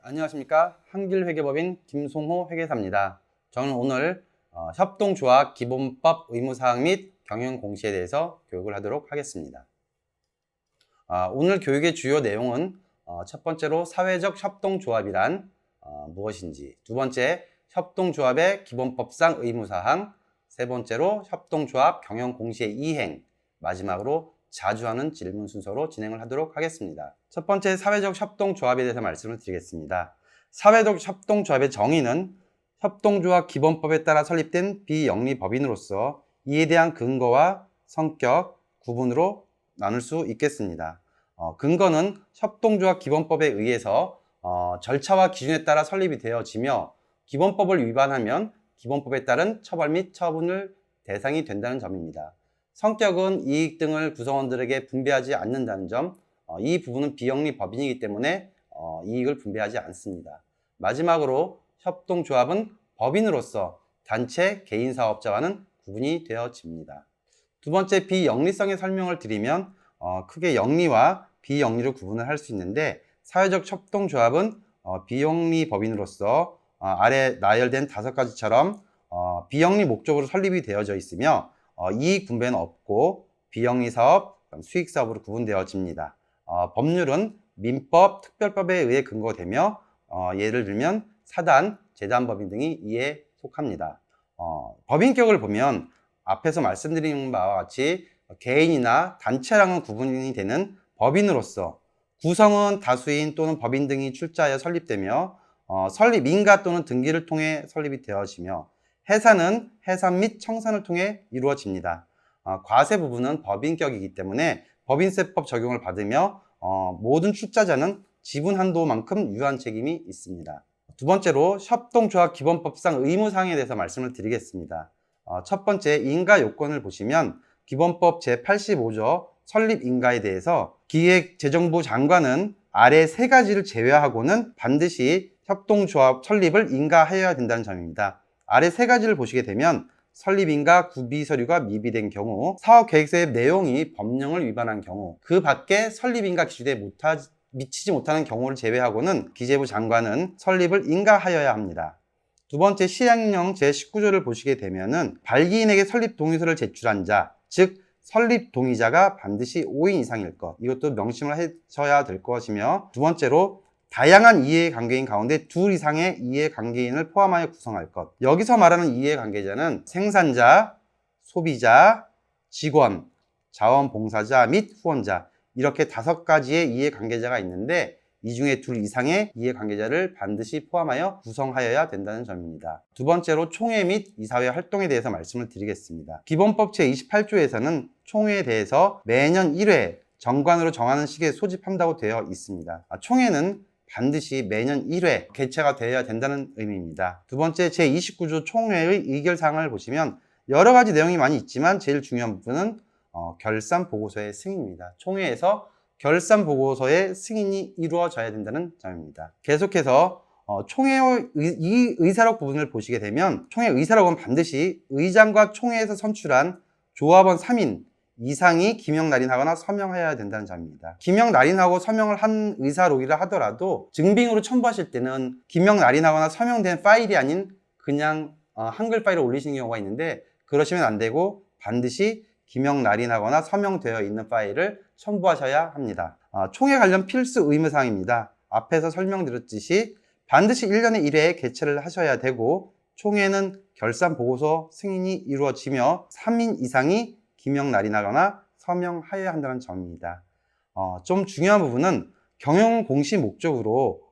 안녕하십니까. 한길회계법인 김송호 회계사입니다. 저는 오늘 협동조합 기본법 의무사항 및 경영공시에 대해서 교육을 하도록 하겠습니다. 오늘 교육의 주요 내용은 첫 번째로 사회적 협동조합이란 무엇인지, 두 번째 협동조합의 기본법상 의무사항, 세 번째로 협동조합 경영공시의 이행, 마지막으로 자주 하는 질문 순서로 진행을 하도록 하겠습니다. 첫 번째 사회적 협동조합에 대해서 말씀을 드리겠습니다. 사회적 협동조합의 정의는 협동조합 기본법에 따라 설립된 비영리법인으로서 이에 대한 근거와 성격, 구분으로 나눌 수 있겠습니다. 근거는 협동조합 기본법에 의해서 절차와 기준에 따라 설립이 되어지며 기본법을 위반하면 기본법에 따른 처벌 및 처분을 대상이 된다는 점입니다. 성격은 이익 등을 구성원들에게 분배하지 않는다는 점, 이 부분은 비영리 법인이기 때문에 이익을 분배하지 않습니다. 마지막으로 협동조합은 법인으로서 단체, 개인 사업자와는 구분이 되어집니다. 두 번째 비영리성의 설명을 드리면 크게 영리와 비영리로 구분을 할 수 있는데, 사회적 협동조합은 비영리 법인으로서 아래 나열된 5가지처럼 비영리 목적으로 설립이 되어져 있으며 이익 분배는 없고 비영리 사업, 수익 사업으로 구분되어집니다. 법률은 민법, 특별법에 의해 근거되며 예를 들면 사단, 재단법인 등이 이에 속합니다. 법인격을 보면 앞에서 말씀드린 바와 같이 개인이나 단체랑은 구분이 되는 법인으로서 구성은 다수인 또는 법인 등이 출자하여 설립되며 설립 인가 또는 등기를 통해 설립이 되어지며 해산은 해산 및 청산을 통해 이루어집니다. 과세 부분은 법인격이기 때문에 법인세법 적용을 받으며 모든 출자자는 지분 한도만큼 유한 책임이 있습니다. 두 번째로 협동조합 기본법상 의무사항에 대해서 말씀을 드리겠습니다. 첫 번째 인가 요건을 보시면 기본법 제85조 설립 인가에 대해서 기획재정부 장관은 아래 3가지를 제외하고는 반드시 협동조합 설립을 인가하여야 된다는 점입니다. 아래 3가지를 보시게 되면 설립인가 구비서류가 미비된 경우, 사업계획서의 내용이 법령을 위반한 경우, 그 밖에 설립인가 기준에 미치지 못하는 경우를 제외하고는 기재부 장관은 설립을 인가하여야 합니다. 두 번째 시행령 제19조를 보시게 되면은 발기인에게 설립 동의서를 제출한 자, 즉 설립 동의자가 반드시 5인 이상일 것, 이것도 명심을 하셔야 될 것이며, 두 번째로 다양한 이해관계인 가운데 2 이상의 이해관계인을 포함하여 구성할 것. 여기서 말하는 이해관계자는 생산자, 소비자, 직원, 자원봉사자 및 후원자, 이렇게 5가지의 이해관계자가 있는데 이 중에 2 이상의 이해관계자를 반드시 포함하여 구성하여야 된다는 점입니다. 두 번째로 총회 및 이사회 활동에 대해서 말씀을 드리겠습니다. 기본법 제28조에서는 총회에 대해서 매년 1회 정관으로 정하는 시기에 소집한다고 되어 있습니다. 총회는 반드시 매년 1회 개최가 되어야 된다는 의미입니다. 두 번째 제29조 총회의 의결사항을 보시면 여러 가지 내용이 많이 있지만 제일 중요한 부분은 결산보고서의 승인입니다. 총회에서 결산보고서의 승인이 이루어져야 된다는 점입니다. 계속해서 총회의 의사록 부분을 보시게 되면 총회 의사록은 반드시 의장과 총회에서 선출한 조합원 3인 이상이 기명 날인하거나 서명해야 된다는 점입니다. 기명 날인하고 서명을 한 의사록이라 하더라도 증빙으로 첨부하실 때는 기명 날인하거나 서명된 파일이 아닌 그냥 한글 파일을 올리시는 경우가 있는데, 그러시면 안 되고 반드시 기명 날인하거나 서명되어 있는 파일을 첨부하셔야 합니다. 총회 관련 필수 의무사항입니다. 앞에서 설명드렸듯이 반드시 1년에 1회 개최를 하셔야 되고, 총회는 결산보고서 승인이 이루어지며 3인 이상이 기명 날인하거나 서명하여야 한다는 점입니다. 좀 중요한 부분은 경영공시 목적으로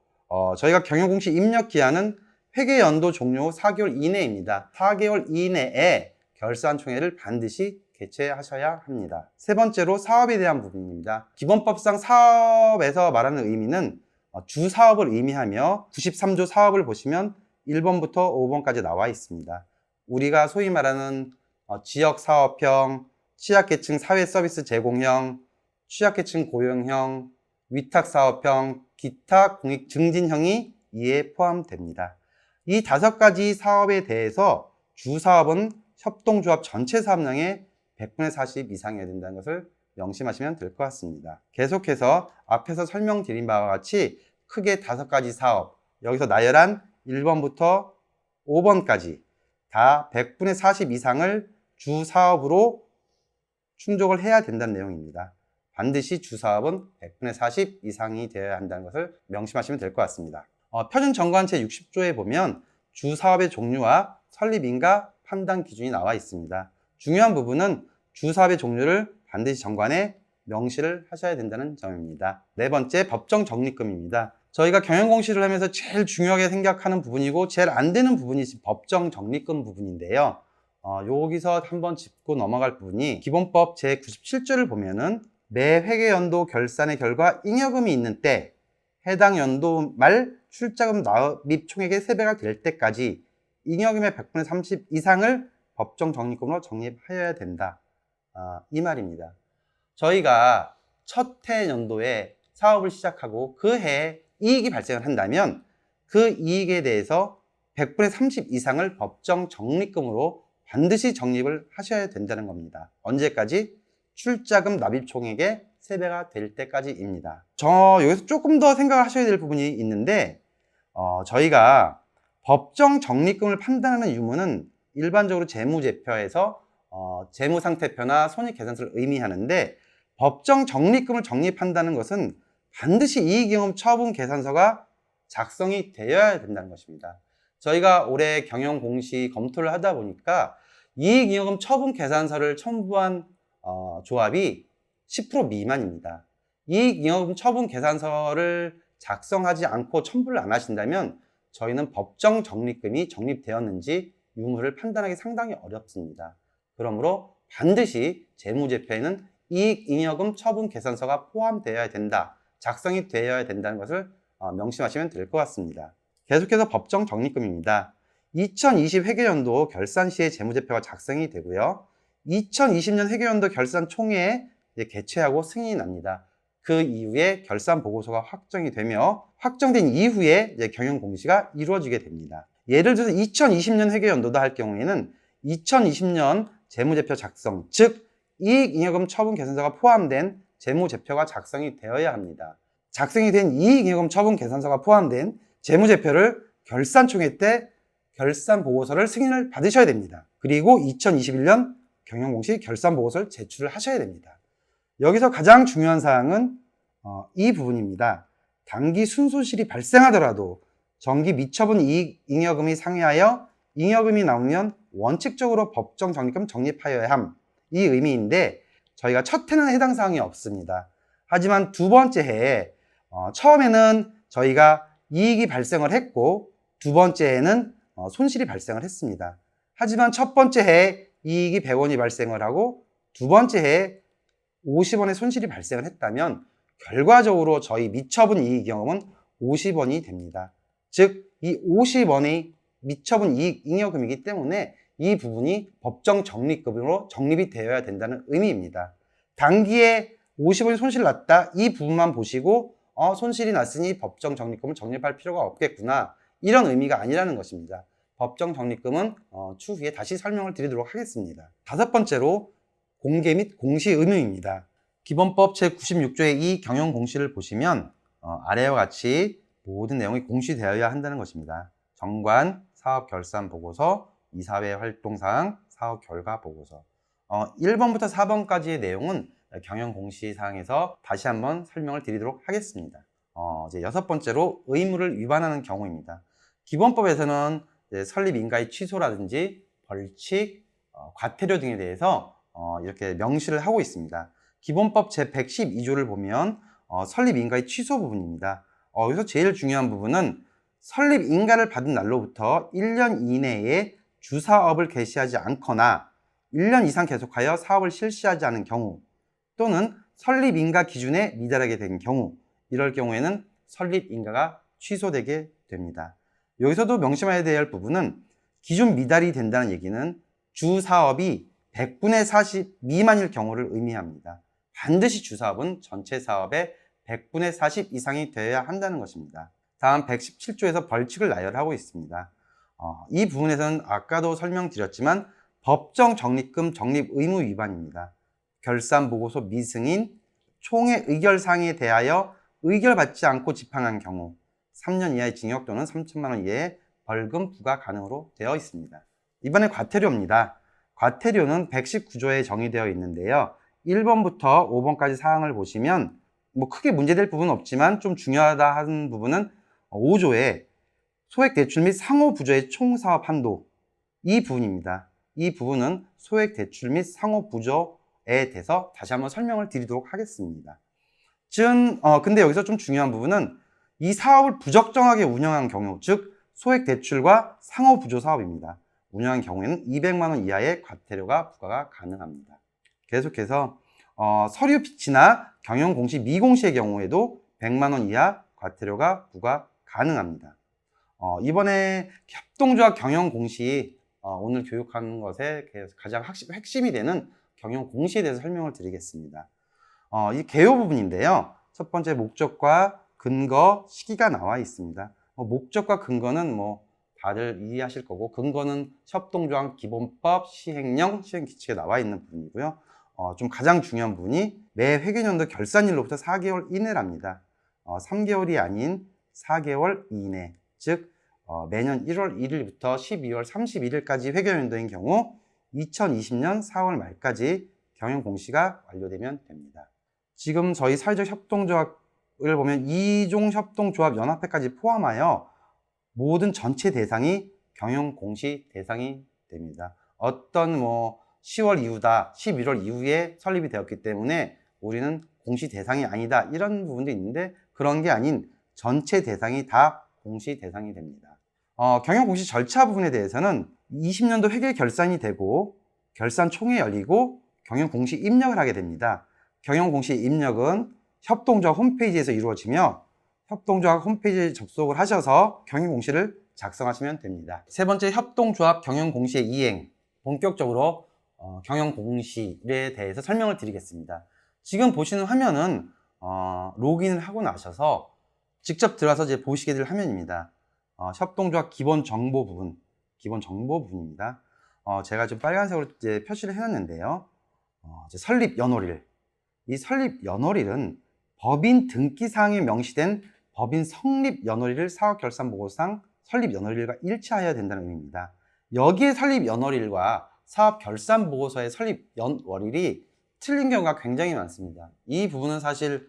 저희가 경영공시 입력 기한은 회계연도 종료 후 4개월 이내입니다. 4개월 이내에 결산총회를 반드시 개최하셔야 합니다. 세 번째로 사업에 대한 부분입니다. 기본법상 사업에서 말하는 의미는 주사업을 의미하며 93조 사업을 보시면 1번부터 5번까지 나와 있습니다. 우리가 소위 말하는 지역사업형, 취약계층 사회서비스 제공형, 취약계층 고용형, 위탁사업형, 기타 공익 증진형이 이에 포함됩니다. 이 5가지 사업에 대해서 주사업은 협동조합 전체 사업량의 100분의 40 이상이어야 된다는 것을 명심하시면 될 것 같습니다. 계속해서 앞에서 설명드린 바와 같이 크게 5가지 사업, 여기서 나열한 1번부터 5번까지 다 100분의 40 이상을 주 사업으로 충족을 해야 된다는 내용입니다. 반드시 주 사업은 100분의 40 이상이 되어야 한다는 것을 명심하시면 될 것 같습니다. 표준정관 제60조에 보면 주 사업의 종류와 설립인가 판단 기준이 나와 있습니다. 중요한 부분은 주 사업의 종류를 반드시 정관에 명시를 하셔야 된다는 점입니다. 네 번째, 법정 적립금입니다. 저희가 경영공시를 하면서 제일 중요하게 생각하는 부분이고 제일 안 되는 부분이 법정 적립금 부분인데요. 여기서 한번 짚고 넘어갈 부분이 기본법 제97조를 보면은 매 회계연도 결산의 결과 잉여금이 있는 때 해당 연도 말 출자금 납입 총액의 3배가 될 때까지 잉여금의 100분의 30 이상을 법정 적립금으로 적립하여야 된다. 이 말입니다. 저희가 첫 해 연도에 사업을 시작하고 그 해에 이익이 발생을 한다면 그 이익에 대해서 100분의 30 이상을 법정 적립금으로 반드시 적립을 하셔야 된다는 겁니다. 언제까지? 출자금 납입 총액의 3배가 될 때까지입니다. 여기서 조금 더 생각을 하셔야 될 부분이 있는데 저희가 법정 적립금을 판단하는 유무는 일반적으로 재무제표에서 재무상태표나 손익계산서를 의미하는데 법정 적립금을 적립한다는 것은 반드시 이익잉여금 처분계산서가 작성이 되어야 된다는 것입니다. 저희가 올해 경영공시 검토를 하다 보니까 이익잉여금 처분계산서를 첨부한 조합이 10% 미만입니다. 이익잉여금 처분계산서를 작성하지 않고 첨부를 안 하신다면 저희는 법정 적립금이 적립되었는지 유무를 판단하기 상당히 어렵습니다. 그러므로 반드시 재무제표에는 이익잉여금 처분계산서가 포함되어야 된다, 작성이 되어야 된다는 것을 명심하시면 될 것 같습니다. 계속해서 법정 적립금입니다. 2020 회계연도 결산 시에 재무제표가 작성이 되고요. 2020년 회계연도 결산 총회에 개최하고 승인이 납니다. 그 이후에 결산 보고서가 확정이 되며 확정된 이후에 경영 공시가 이루어지게 됩니다. 예를 들어서 2020년 회계연도다 할 경우에는 2020년 재무제표 작성, 즉 이익잉여금 처분계산서가 포함된 재무제표가 작성이 되어야 합니다. 작성이 된 이익잉여금 처분계산서가 포함된 재무제표를 결산총회 때 결산보고서를 승인을 받으셔야 됩니다. 그리고 2021년 경영공시 결산보고서를 제출을 하셔야 됩니다. 여기서 가장 중요한 사항은 이 부분입니다. 단기 순손실이 발생하더라도 정기 미처분 이익잉여금이 상회하여 잉여금이 나오면 원칙적으로 법정 적립금 적립하여야 함, 이 의미인데 저희가 첫 해는 해당 사항이 없습니다. 하지만 두 번째 해에 처음에는 저희가 이익이 발생을 했고 두 번째 해에는 손실이 발생을 했습니다. 하지만 첫 번째 해에 이익이 100원이 발생을 하고 두 번째 해에 50원의 손실이 발생을 했다면 결과적으로 저희 미처분 이익잉여금은 50원이 됩니다. 즉 이 50원의 미처분 이익잉여금이기 때문에 이 부분이 법정 적립금으로 적립이 되어야 된다는 의미입니다. 단기에 50원이 손실 났다, 이 부분만 보시고 손실이 났으니 법정 적립금을 적립할 필요가 없겠구나, 이런 의미가 아니라는 것입니다. 법정 적립금은 추후에 다시 설명을 드리도록 하겠습니다. 다섯 번째로 공개 및 공시 의무입니다. 기본법 제96조의 이 경영공시를 보시면 아래와 같이 모든 내용이 공시되어야 한다는 것입니다. 정관, 사업결산보고서, 이사회 활동사항, 사업결과보고서. 1번부터 4번까지의 내용은 경영공시사항에서 다시 한번 설명을 드리도록 하겠습니다. 이제 여섯 번째로 의무를 위반하는 경우입니다. 기본법에서는 설립인가의 취소라든지 벌칙, 과태료 등에 대해서 이렇게 명시를 하고 있습니다. 기본법 제112조를 보면 설립인가의 취소 부분입니다. 여기서 제일 중요한 부분은 설립인가를 받은 날로부터 1년 이내에 주사업을 개시하지 않거나 1년 이상 계속하여 사업을 실시하지 않은 경우, 또는 설립인가 기준에 미달하게 된 경우, 이럴 경우에는 설립인가가 취소되게 됩니다. 여기서도 명심해야 될 부분은 기준 미달이 된다는 얘기는 주사업이 100분의 40 미만일 경우를 의미합니다. 반드시 주사업은 전체 사업의 100분의 40 이상이 되어야 한다는 것입니다. 다음 117조에서 벌칙을 나열하고 있습니다. 이 부분에서는 아까도 설명드렸지만 법정 적립금 적립 의무 위반입니다. 결산보고서 미승인, 총회 의결사항에 대하여 의결받지 않고 집행한 경우, 3년 이하의 징역 또는 3천만 원 이하의 벌금 부과 가능으로 되어 있습니다. 이번에 과태료입니다. 과태료는 119조에 정의되어 있는데요. 1번부터 5번까지 사항을 보시면 뭐 크게 문제될 부분은 없지만 좀 중요하다 하는 부분은 5조에 소액 대출 및 상호 부조의 총사업 한도, 이 부분입니다. 이 부분은 소액 대출 및 상호 부조에 대해서 다시 한번 설명을 드리도록 하겠습니다. 근데 여기서 좀 중요한 부분은 이 사업을 부적정하게 운영한 경우, 즉 소액 대출과 상호 부조 사업입니다. 운영한 경우에는 200만 원 이하의 과태료가 부과가 가능합니다. 계속해서 서류 비치나 경영 공시 미공시의 경우에도 100만 원 이하 과태료가 부과 가능합니다. 이번에 협동조합 경영 공시, 오늘 교육하는 것에 가장 핵심이 되는 경영 공시에 대해서 설명을 드리겠습니다. 이 개요 부분인데요. 첫 번째 목적과 근거, 시기가 나와 있습니다. 목적과 근거는 다들 이해하실 거고, 근거는 협동조합 기본법, 시행령, 시행규칙에 나와 있는 부분이고요. 좀 가장 중요한 부분이 매 회계연도 결산일로부터 4개월 이내랍니다. 3개월이 아닌 4개월 이내, 즉 매년 1월 1일부터 12월 31일까지 회계연도인 경우 2020년 4월 말까지 경영 공시가 완료되면 됩니다. 지금 저희 사회적 협동조합을 보면 2종 협동조합 연합회까지 포함하여 모든 전체 대상이 경영 공시 대상이 됩니다. 어떤 10월 이후다, 11월 이후에 설립이 되었기 때문에 우리는 공시 대상이 아니다, 이런 부분도 있는데 그런 게 아닌 전체 대상이 다 공시 대상이 됩니다. 경영 공시 절차 부분에 대해서는 20년도 회계 결산이 되고 결산 총회 열리고 경영 공시 입력을 하게 됩니다. 경영 공시 입력은 협동조합 홈페이지에서 이루어지며 협동조합 홈페이지에 접속을 하셔서 경영 공시를 작성하시면 됩니다. 세 번째, 협동조합 경영 공시의 이행. 본격적으로 경영 공시에 대해서 설명을 드리겠습니다. 지금 보시는 화면은 로그인을 하고 나셔서 직접 들어가서 이제 보시게 될 화면입니다. 협동조합 기본 정보 부분입니다. 제가 좀 빨간색으로 이제 표시를 해놨는데요. 이제 설립 연월일. 이 설립 연월일은 법인 등기사항에 명시된 법인 성립 연월일을 사업결산보고상 설립 연월일과 일치하여야 된다는 의미입니다. 여기에 설립 연월일과 사업결산보고서의 설립 연월일이 틀린 경우가 굉장히 많습니다. 이 부분은 사실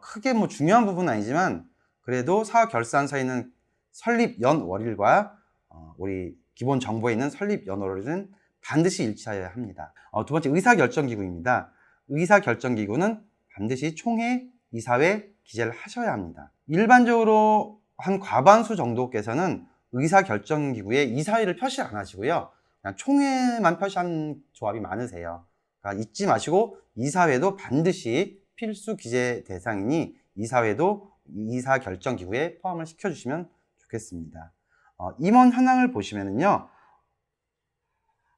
크게 중요한 부분은 아니지만 그래도 사업결산서에 있는 설립 연월일과 우리 기본 정보에 있는 설립 연월일은 반드시 일치하여야 합니다. 두 번째, 의사결정기구입니다. 의사결정기구는 반드시 총회, 이사회 기재를 하셔야 합니다. 일반적으로 한 과반수 정도께서는 의사결정기구에 이사회를 표시 안 하시고요. 그냥 총회만 표시한 조합이 많으세요. 그러니까 잊지 마시고 이사회도 반드시 필수 기재 대상이니 이사회도 의사결정기구에 포함을 시켜주시면 좋겠습니다. 임원 현황을 보시면은요.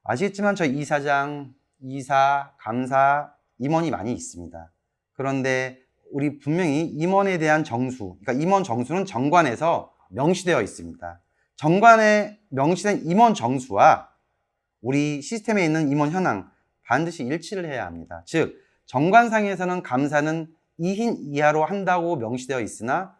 아시겠지만 저희 이사장, 이사, 감사, 임원이 많이 있습니다. 그런데 우리 분명히 임원에 대한 정수, 그러니까 임원 정수는 정관에서 명시되어 있습니다. 정관에 명시된 임원 정수와 우리 시스템에 있는 임원 현황 반드시 일치를 해야 합니다. 즉 정관상에서는 감사는 2인 이하로 한다고 명시되어 있으나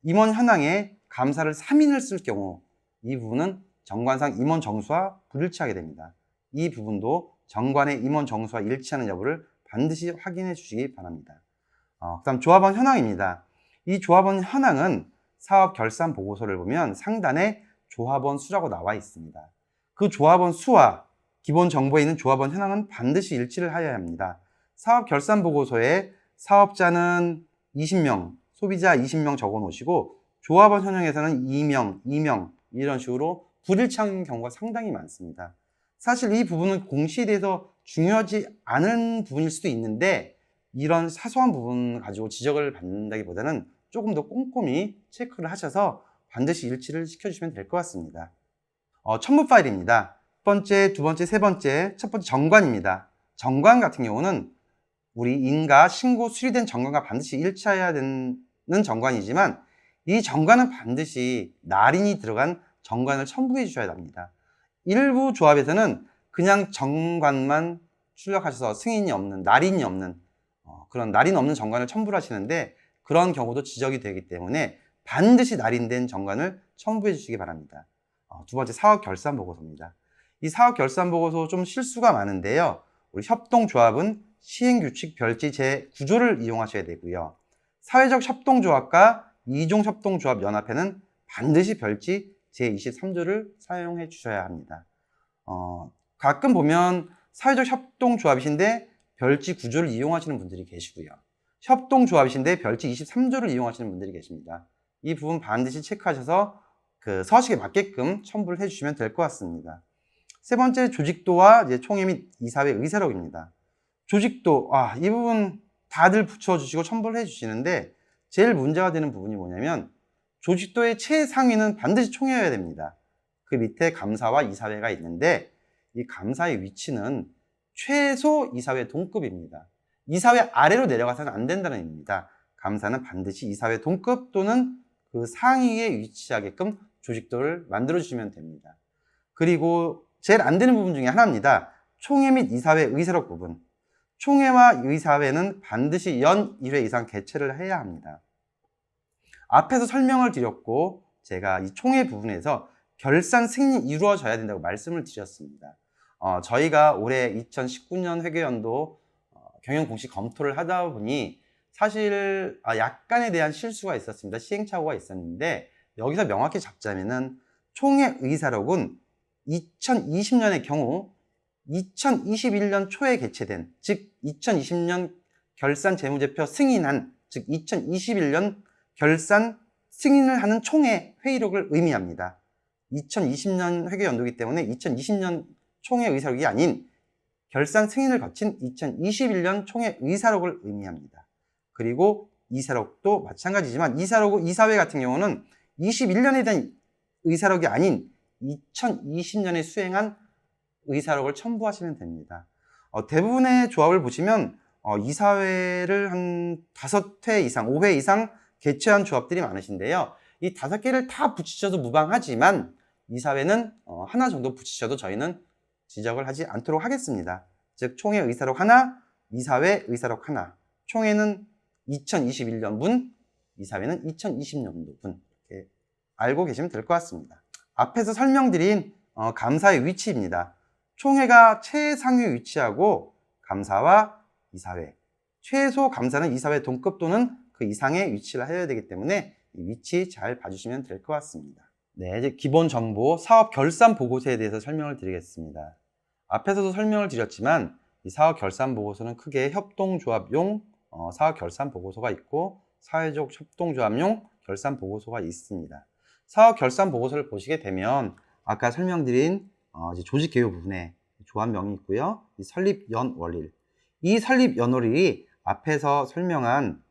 임원 현황에 감사를 3인을 쓸 경우 이 부분은 정관상 임원 정수와 불일치하게 됩니다. 이 부분도 정관의 임원 정수와 일치하는 여부를 반드시 확인해 주시기 바랍니다. 그다음 조합원 현황입니다. 이 조합원 현황은 사업 결산 보고서를 보면 상단에 조합원 수라고 나와 있습니다. 그 조합원 수와 기본 정보에 있는 조합원 현황은 반드시 일치를 하여야 합니다. 사업 결산 보고서에 사업자는 20명, 소비자 20명 적어 놓으시고 조합원 현황에서는 2명 이런 식으로 불일치한 경우가 상당히 많습니다. 사실 이 부분은 공시에 대해서 중요하지 않은 부분일 수도 있는데 이런 사소한 부분 가지고 지적을 받는다기보다는 조금 더 꼼꼼히 체크를 하셔서 반드시 일치를 시켜주시면 될 것 같습니다. 첨부 파일입니다. 첫 번째, 두 번째, 세 번째, 첫 번째 정관입니다. 정관 같은 경우는 우리 인가, 신고, 수리된 정관과 반드시 일치해야 되는 정관이지만 이 정관은 반드시 날인이 들어간 정관을 첨부해 주셔야 합니다. 일부 조합에서는 그냥 정관만 출력하셔서 승인이 없는, 날인이 없는 그런 날인 없는 정관을 첨부를 하시는데 그런 경우도 지적이 되기 때문에 반드시 날인된 정관을 첨부해 주시기 바랍니다. 두 번째, 사업결산보고서입니다. 이 사업결산보고서 좀 실수가 많은데요. 우리 협동조합은 시행규칙 별지 제9조를 이용하셔야 되고요. 사회적 협동조합과 이종협동조합 연합회는 반드시 별지 제23조를 사용해 주셔야 합니다. 가끔 보면 사회적 협동조합이신데 별지 9조를 이용하시는 분들이 계시고요. 협동조합이신데 별지 23조를 이용하시는 분들이 계십니다. 이 부분 반드시 체크하셔서 그 서식에 맞게끔 첨부를 해주시면 될 것 같습니다. 세 번째, 조직도와 이제 총회 및 이사회 의사록입니다. 조직도, 이 부분 다들 붙여주시고 첨부를 해주시는데 제일 문제가 되는 부분이 뭐냐면 조직도의 최상위는 반드시 총회여야 됩니다. 그 밑에 감사와 이사회가 있는데 이 감사의 위치는 최소 이사회 동급입니다. 이사회 아래로 내려가서는 안 된다는 의미입니다. 감사는 반드시 이사회 동급 또는 그 상위에 위치하게끔 조직도를 만들어주시면 됩니다. 그리고 제일 안 되는 부분 중에 하나입니다. 총회 및 이사회 의사록 부분. 총회와 의사회는 반드시 연 1회 이상 개최를 해야 합니다. 앞에서 설명을 드렸고 제가 이 총회 부분에서 결산 승인이 이루어져야 된다고 말씀을 드렸습니다. 저희가 올해 2019년 회계연도 경영 공시 검토를 하다 보니 사실 약간에 대한 실수가 있었습니다. 시행착오가 있었는데 여기서 명확히 잡자면은 총회 의사록은 2020년의 경우 2021년 초에 개최된, 즉 2020년 결산 재무제표 승인한, 즉 2021년 결산 승인을 하는 총회 회의록을 의미합니다. 2020년 회계연도이기 때문에 2020년 총회 의사록이 아닌 결산 승인을 거친 2021년 총회 의사록을 의미합니다. 그리고 이사록도 마찬가지지만 이사회 같은 경우는 21년에 대한 의사록이 아닌 2020년에 수행한 의사록을 첨부하시면 됩니다. 대부분의 조합을 보시면 이사회를 한 5회 이상, 5회 이상 개최한 조합들이 많으신데요. 이 5개를 다 붙이셔도 무방하지만 이사회는 하나 정도 붙이셔도 저희는 지적을 하지 않도록 하겠습니다. 즉 총회 의사록 하나, 이사회 의사록 하나. 총회는 2021년분, 이사회는 2020년도분. 이렇게 알고 계시면 될 것 같습니다. 앞에서 설명드린 감사의 위치입니다. 총회가 최상위 위치하고 감사와 이사회, 최소 감사는 이사회 동급 또는 그 이상의 위치를 해야 되기 때문에 이 위치 잘 봐주시면 될 것 같습니다. 네, 이제 기본 정보 사업 결산 보고서에 대해서 설명을 드리겠습니다. 앞에서도 설명을 드렸지만 이 사업 결산 보고서는 크게 협동조합용 사업 결산 보고서가 있고 사회적 협동조합용 결산 보고서가 있습니다. 사업 결산 보고서를 보시게 되면 아까 설명드린 이제 조직 개요 부분에 조합명이 있고요. 이 설립 연월일. 이 설립 연월일이 앞에서 설명한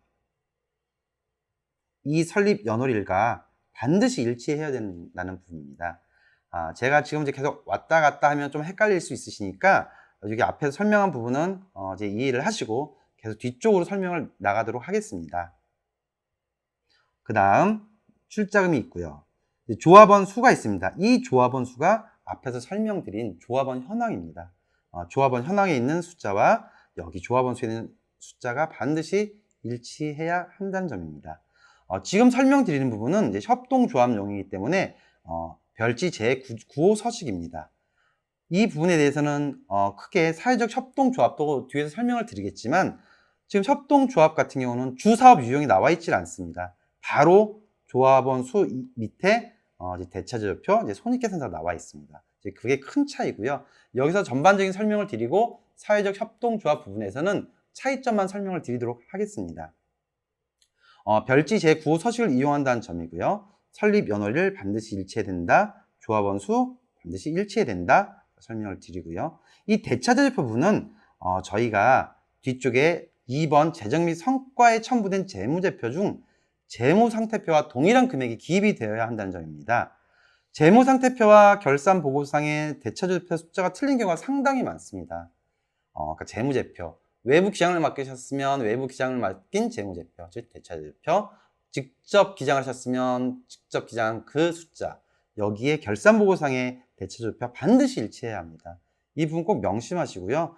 이 설립 연월일과 반드시 일치해야 된다는 부분입니다. 제가 지금 이제 계속 왔다 갔다 하면 좀 헷갈릴 수 있으시니까 여기 앞에서 설명한 부분은 이제 이해를 하시고 계속 뒤쪽으로 설명을 나가도록 하겠습니다. 그 다음 출자금이 있고요. 조합원 수가 있습니다. 이 조합원 수가 앞에서 설명드린 조합원 현황입니다. 조합원 현황에 있는 숫자와 여기 조합원 수에 있는 숫자가 반드시 일치해야 한다는 점입니다. 지금 설명드리는 부분은 이제 협동조합용이기 때문에 별지 제9호 서식입니다. 이 부분에 대해서는 크게 사회적 협동조합도 뒤에서 설명을 드리겠지만 지금 협동조합 같은 경우는 주사업 유형이 나와 있지 않습니다. 바로 조합원 수 밑에 이제 대차제표표, 이제 손익계산서가 나와 있습니다. 이제 그게 큰 차이고요. 여기서 전반적인 설명을 드리고 사회적 협동조합 부분에서는 차이점만 설명을 드리도록 하겠습니다. 별지 제9호 서식을 이용한다는 점이고요. 설립 연월일 반드시 일치해야 된다. 조합원 수 반드시 일치해야 된다. 설명을 드리고요. 이 대차제표 부분은 저희가 뒤쪽에 2번 재정 및 성과에 첨부된 재무제표 중 재무상태표와 동일한 금액이 기입이 되어야 한다는 점입니다. 재무상태표와 결산보고서상의 대차제표 숫자가 틀린 경우가 상당히 많습니다. 그러니까 재무제표, 외부 기장을 맡기셨으면 외부 기장을 맡긴 재무제표, 즉 대차제표, 직접 기장을 하셨으면 직접 기장 그 숫자, 여기에 결산보고상의 대차제표가 반드시 일치해야 합니다. 이 부분 꼭 명심하시고요.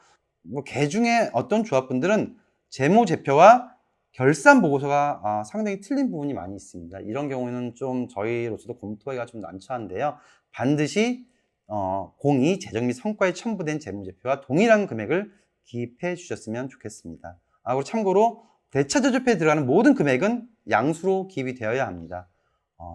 개 중에 어떤 조합분들은 재무제표와 결산 보고서가 상당히 틀린 부분이 많이 있습니다. 이런 경우에는 좀 저희로서도 검토하기가 좀 난처한데요. 반드시 공이 재정 및 성과에 첨부된 재무제표와 동일한 금액을 기입해 주셨으면 좋겠습니다. 그리고 참고로 대차제조표에 들어가는 모든 금액은 양수로 기입이 되어야 합니다.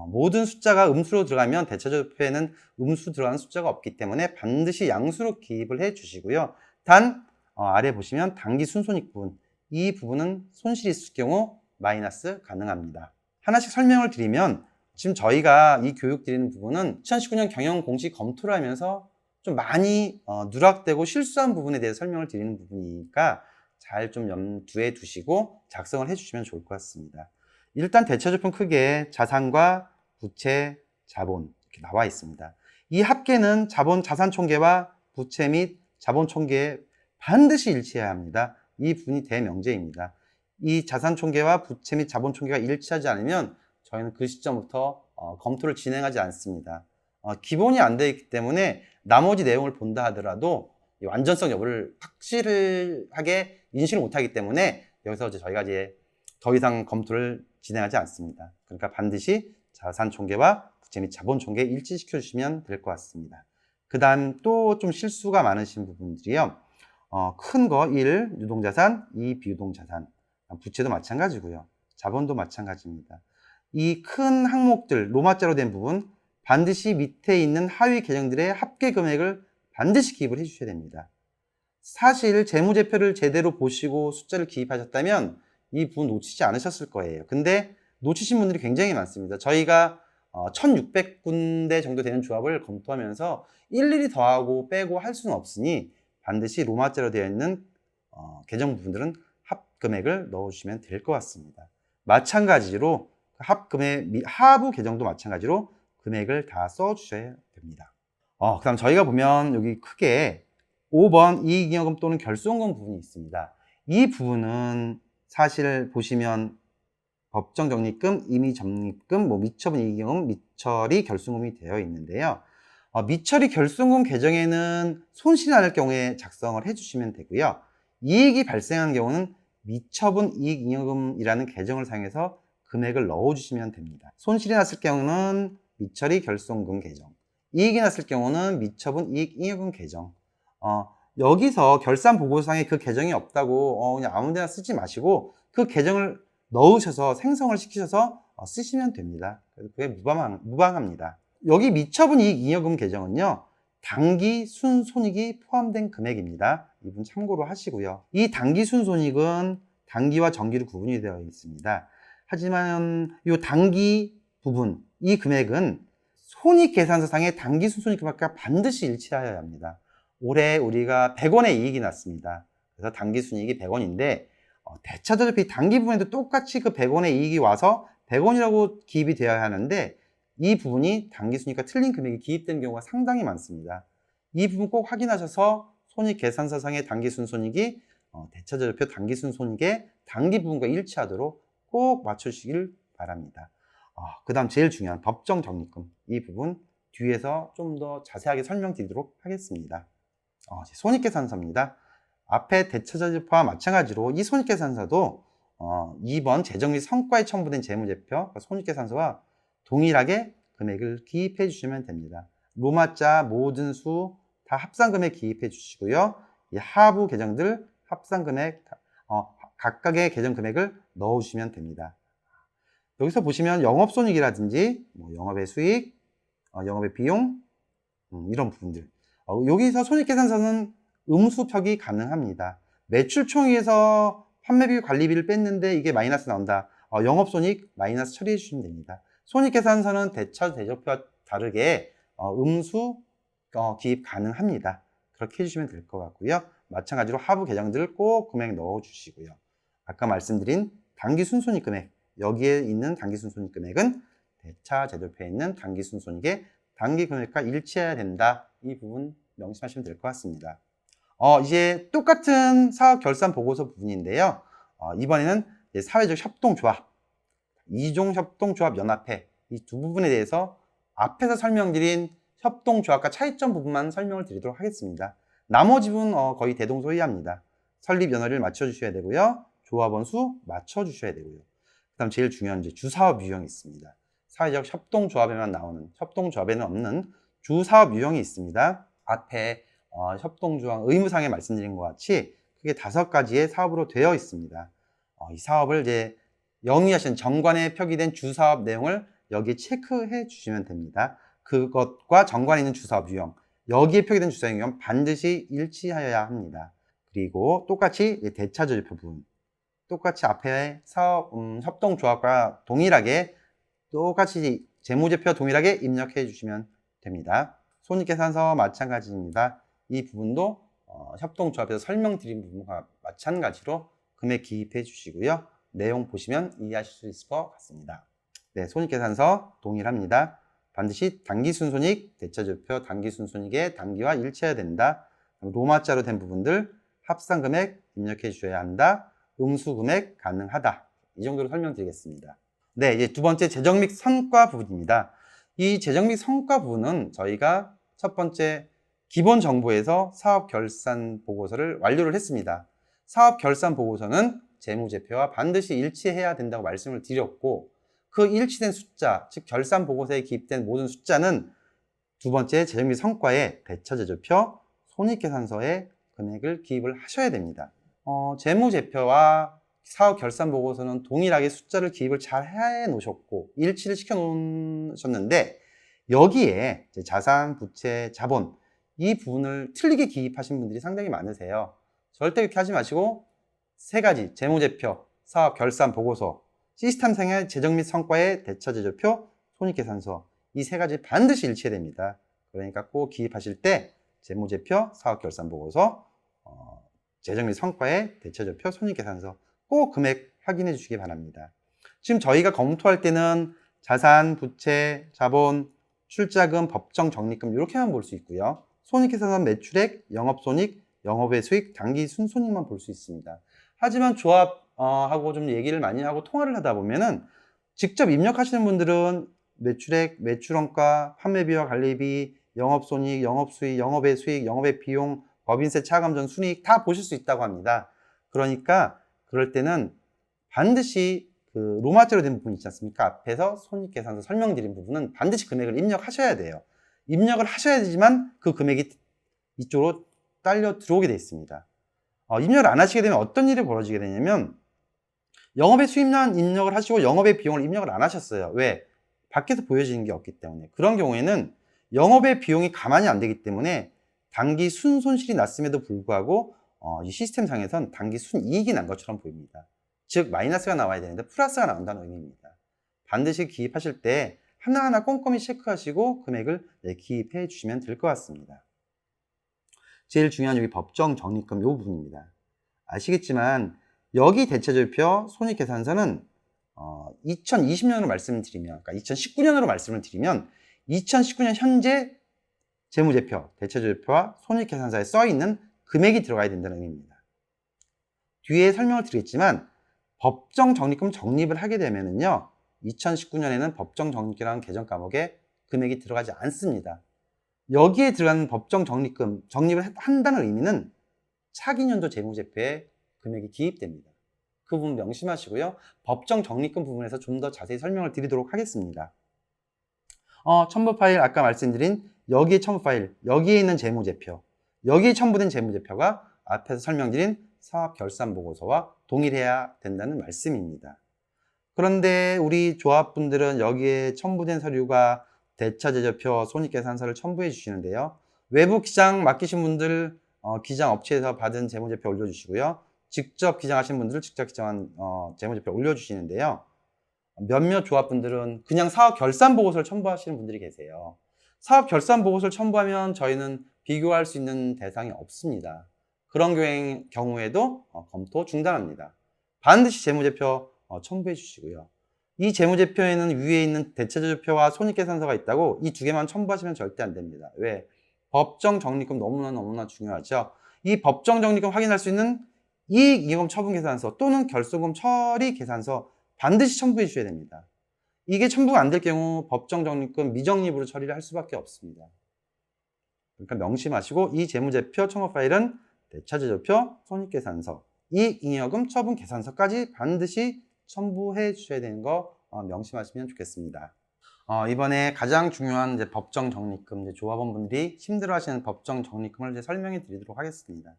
모든 숫자가 음수로 들어가면 대차제조표에는 음수 들어가는 숫자가 없기 때문에 반드시 양수로 기입을 해 주시고요. 단 아래 보시면 당기 순손익 부분, 이 부분은 손실이 있을 경우 마이너스 가능합니다. 하나씩 설명을 드리면 지금 저희가 이 교육 드리는 부분은 2019년 경영 공시 검토를 하면서 좀 많이 누락되고 실수한 부분에 대해서 설명을 드리는 부분이니까 잘 좀 염두에 두시고 작성을 해주시면 좋을 것 같습니다. 일단 대차제품 크게 자산과 부채, 자본 이렇게 나와 있습니다. 이 합계는 자본 자산 총계와 부채 및 자본 총계에 반드시 일치해야 합니다. 이 부분이 대명제입니다. 이 자산 총계와 부채 및 자본 총계가 일치하지 않으면 저희는 그 시점부터 검토를 진행하지 않습니다. 기본이 안 되어 있기 때문에 나머지 내용을 본다 하더라도 이 완전성 여부를 확실하게 인식을 못하기 때문에 여기서 저희가 이제 더 이상 검토를 진행하지 않습니다. 그러니까 반드시 자산 총계와 부채 및 자본 총계 일치시켜 주시면 될 것 같습니다. 그 다음 또 좀 실수가 많으신 부분들이요. 큰 거 1, 유동자산, 2, 비유동자산, 부채도 마찬가지고요. 자본도 마찬가지입니다. 이 큰 항목들, 로마자로 된 부분 반드시 밑에 있는 하위 계정들의 합계 금액을 반드시 기입을 해주셔야 됩니다. 사실 재무제표를 제대로 보시고 숫자를 기입하셨다면 이 부분 놓치지 않으셨을 거예요. 근데 놓치신 분들이 굉장히 많습니다. 저희가 1600군데 정도 되는 조합을 검토하면서 일일이 더하고 빼고 할 수는 없으니 반드시 로마자로 되어 있는 계정 부분들은 합금액을 넣어주시면 될 것 같습니다. 마찬가지로 합금액 하부 계정도 마찬가지로 금액을 다 써주셔야 됩니다. 그 다음 저희가 보면 여기 크게 5번 이익잉여금 또는 결손금 부분이 있습니다. 이 부분은 사실 보시면 법정적립금, 임의적립금, 미처분 이익잉여금, 미처리 결손금이 되어 있는데요. 미처리 결손금 계정에는 손실이 날 경우에 작성을 해주시면 되고요. 이익이 발생한 경우는 미처분 이익잉여금이라는 계정을 사용해서 금액을 넣어주시면 됩니다. 손실이 났을 경우는 미처리 결손금 계정, 이익이 났을 경우는 미처분 이익잉여금 계정. 여기서 결산보고서상에 그 계정이 없다고 그냥 아무데나 쓰지 마시고 그 계정을 넣으셔서 생성을 시키셔서 쓰시면 됩니다. 그게 무방합니다. 여기 미처분 이익잉여금 계정은요, 당기 순손익이 포함된 금액입니다. 이 부분 참고로 하시고요. 이 당기 순손익은 당기와 정기로 구분이 되어 있습니다. 하지만 이 당기 부분, 이 금액은 손익계산서상의 당기 순손익금액과 반드시 일치하여야 합니다. 올해 우리가 100원의 이익이 났습니다. 그래서 당기 순이익이 100원인데 대차제조표 당기 부분에도 똑같이 그 100원의 이익이 와서 100원이라고 기입이 되어야 하는데 이 부분이 당기 순이익과 틀린 금액이 기입된 경우가 상당히 많습니다. 이 부분 꼭 확인하셔서 손익계산서상의 당기 순손익이 대차제조표 당기 순손익의 당기 부분과 일치하도록 꼭 맞춰주시길 바랍니다. 그 다음 제일 중요한 법정적립금, 이 부분 뒤에서 좀 더 자세하게 설명드리도록 하겠습니다. 손익계산서입니다. 앞에 대차제조표와 마찬가지로 이 손익계산서도 2번 재정 및 성과에 첨부된 재무제표, 그러니까 손익계산서와 동일하게 금액을 기입해 주시면 됩니다. 로마자 모든 수 다 합산금액 기입해 주시고요. 이 하부 계정들 합산금액 각각의 계정 금액을 넣어주시면 됩니다. 여기서 보시면 영업손익이라든지 영업의 수익, 영업의 비용 이런 부분들, 여기서 손익계산서는 음수표기 가능합니다. 매출총액에서 판매비 관리비를 뺐는데 이게 마이너스 나온다. 영업손익 마이너스 처리해 주시면 됩니다. 손익계산서는 대차제조표와 다르게 음수 기입 가능합니다. 그렇게 해주시면 될 것 같고요. 마찬가지로 하부 계정들 꼭 금액 넣어주시고요. 아까 말씀드린 당기 순손익 금액, 여기에 있는 당기 순손익 금액은 대차제조표에 있는 당기 순손익의 당기 금액과 일치해야 된다. 이 부분 명심하시면 될 것 같습니다. 이제 똑같은 사업 결산 보고서 부분인데요. 이번에는 사회적 협동조합, 이종협동조합 연합회, 이 두 부분에 대해서 앞에서 설명드린 협동조합과 차이점 부분만 설명을 드리도록 하겠습니다. 나머지 부분 거의 대동소이합니다. 설립 연회를 맞춰주셔야 되고요. 조합원 수 맞춰주셔야 되고요. 그 다음 제일 중요한 이제 주사업 유형이 있습니다. 사회적 협동조합에만 나오는, 협동조합에는 없는 주사업 유형이 있습니다. 앞에 협동조합 의무상에 말씀드린 것 같이 크게 5가지의 사업으로 되어 있습니다. 이 사업을 이제 영위하신 정관에 표기된 주사업 내용을 여기 체크해 주시면 됩니다. 그것과 정관에 있는 주사업 유형, 여기에 표기된 주사업 유형 반드시 일치하여야 합니다. 그리고 똑같이 대차조표 부분, 똑같이 앞에 사업 협동조합과 동일하게 똑같이 재무제표 동일하게 입력해 주시면 됩니다. 손익계산서 마찬가지입니다. 이 부분도 협동조합에서 설명드린 부분과 마찬가지로 금액 기입해 주시고요. 내용 보시면 이해하실 수 있을 것 같습니다. 네, 손익계산서 동일합니다. 반드시 당기순손익, 대차조표 당기순손익의 당기와 일치해야 된다. 로마자로 된 부분들 합산금액 입력해 주셔야 한다. 음수금액 가능하다. 이 정도로 설명드리겠습니다. 네, 이제 두 번째 재정 및 성과 부분입니다. 이 재정 및 성과 부분은 저희가 첫 번째 기본 정보에서 사업 결산 보고서를 완료를 했습니다. 사업 결산 보고서는 재무제표와 반드시 일치해야 된다고 말씀을 드렸고, 그 일치된 숫자, 즉 결산 보고서에 기입된 모든 숫자는 두 번째 재정 및 성과에 대차제조표, 손익계산서에 금액을 기입을 하셔야 됩니다. 재무제표와 사업 결산 보고서는 동일하게 숫자를 기입을 잘 해 놓으셨고 일치를 시켜 놓으셨는데, 여기에 자산, 부채, 자본 이 부분을 틀리게 기입하신 분들이 상당히 많으세요. 절대 그렇게 하지 마시고 3가지 재무제표, 사업 결산 보고서, 시스템상의 재정 및 성과의 대차제조표, 손익계산서 이 3가지 반드시 일치해야 됩니다. 그러니까 꼭 기입하실 때 재무제표, 사업 결산 보고서, 재정 및 성과의 대차제표, 손익계산서 꼭 금액 확인해 주시기 바랍니다. 지금 저희가 검토할 때는 자산, 부채, 자본, 출자금, 법정 적립금 이렇게만 볼 수 있고요. 손익계산서 매출액, 영업손익, 영업외 수익, 당기 순손익만 볼 수 있습니다. 하지만 조합하고 좀 얘기를 많이 하고 통화를 하다 보면은 직접 입력하시는 분들은 매출액, 매출원가, 판매비와 관리비, 영업손익, 영업수익, 영업외 수익, 영업외 비용, 법인세 차감 전 순이익 다 보실 수 있다고 합니다. 그러니까 그럴 때는 반드시 그 로마자로 된 부분 있지 않습니까? 앞에서 손익계산서 설명드린 부분은 반드시 금액을 입력하셔야 돼요. 입력을 하셔야 되지만 그 금액이 이쪽으로 딸려 들어오게 되어 있습니다. 입력을 안 하시게 되면 어떤 일이 벌어지게 되냐면, 영업의 수입량 입력을 하시고 영업의 비용을 입력을 안 하셨어요. 왜? 밖에서 보여지는 게 없기 때문에. 그런 경우에는 영업의 비용이 가만히 안 되기 때문에 당기 순손실이 났음에도 불구하고 이 시스템상에선 당기 순이익이 난 것처럼 보입니다. 즉 마이너스가 나와야 되는데 플러스가 나온다는 의미입니다. 반드시 기입하실 때 하나하나 꼼꼼히 체크하시고 금액을 기입해 주시면 될 것 같습니다. 제일 중요한 여기 법정 적립금 이 부분입니다. 아시겠지만 여기 대차제표 손익계산서는 2020년으로 말씀을 드리면, 그러니까 2019년으로 말씀을 드리면 2019년 현재 재무제표, 대차제표와 손익계산서에 써 있는 금액이 들어가야 된다는 의미입니다. 뒤에 설명을 드리겠지만 법정 적립금 적립을 하게 되면은요, 2019년에는 법정 적립이라는 개정 과목에 금액이 들어가지 않습니다. 여기에 들어가는 법정 적립금, 적립을 한다는 의미는 차기년도 재무제표에 금액이 기입됩니다. 그 부분 명심하시고요. 법정 적립금 부분에서 좀 더 자세히 설명을 드리도록 하겠습니다. 첨부 파일 아까 말씀드린 여기에 첨부 파일, 여기에 있는 재무제표, 여기에 첨부된 재무제표가 앞에서 설명드린 사업 결산 보고서와 동일해야 된다는 말씀입니다. 그런데 우리 조합분들은 여기에 첨부된 서류가 대차제조표, 손익계산서를 첨부해 주시는데요. 외부 기장 맡기신 분들 기장 업체에서 받은 재무제표 올려주시고요. 직접 기장하신 분들은 직접 기장한 재무제표 올려주시는데요. 몇몇 조합분들은 그냥 사업 결산 보고서를 첨부하시는 분들이 계세요. 사업 결산 보고서를 첨부하면 저희는 비교할 수 있는 대상이 없습니다. 그런 경우에도 검토 중단합니다. 반드시 재무제표 첨부해 주시고요. 이 재무제표에는 위에 있는 대차제조표와 손익계산서가 있다고 이 2개만 첨부하시면 절대 안 됩니다. 왜? 법정 적립금 너무나 중요하죠. 이 법정 적립금 확인할 수 있는 이익, 이익금 처분 계산서 또는 결손금 처리 계산서 반드시 첨부해 주셔야 됩니다. 이게 첨부가 안 될 경우 법정 적립금 미적립으로 처리를 할 수밖에 없습니다. 그러니까 명심하시고 이 재무제표 첨부 파일은 대차제조표, 손익계산서 이익잉여금 처분 계산서까지 반드시 첨부해 주셔야 되는 거 명심하시면 좋겠습니다. 이번에 가장 중요한 이제 법정 적립금, 이제 조합원분들이 힘들어하시는 법정 적립금을 이제 설명해 드리도록 하겠습니다.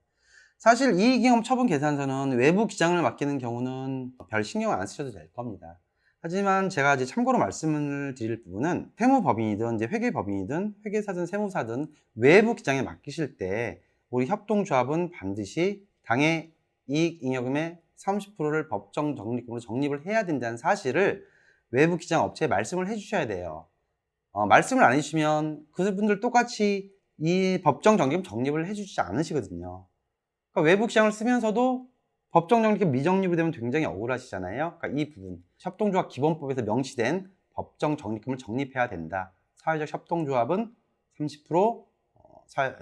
사실 이익잉여금 처분 계산서는 외부 기장을 맡기는 경우는 별 신경 안 쓰셔도 될 겁니다. 하지만 제가 이제 참고로 말씀을 드릴 부분은 세무법인이든 이제 회계법인이든 회계사든 세무사든 외부 기장에 맡기실 때 우리 협동조합은 반드시 당해 이익잉여금의 30%를 법정 적립금으로 적립을 해야 된다는 사실을 외부 기장 업체에 말씀을 해 주셔야 돼요. 말씀을 안 해주시면 그분들 똑같이 이 법정 적립금 적립을 해 주지 않으시거든요. 그러니까 외부 기장을 쓰면서도 법정 적립금 미적립이 되면 굉장히 억울하시잖아요. 그러니까 이 부분, 협동조합 기본법에서 명시된 법정 적립금을 적립해야 된다. 사회적 협동조합은 30%,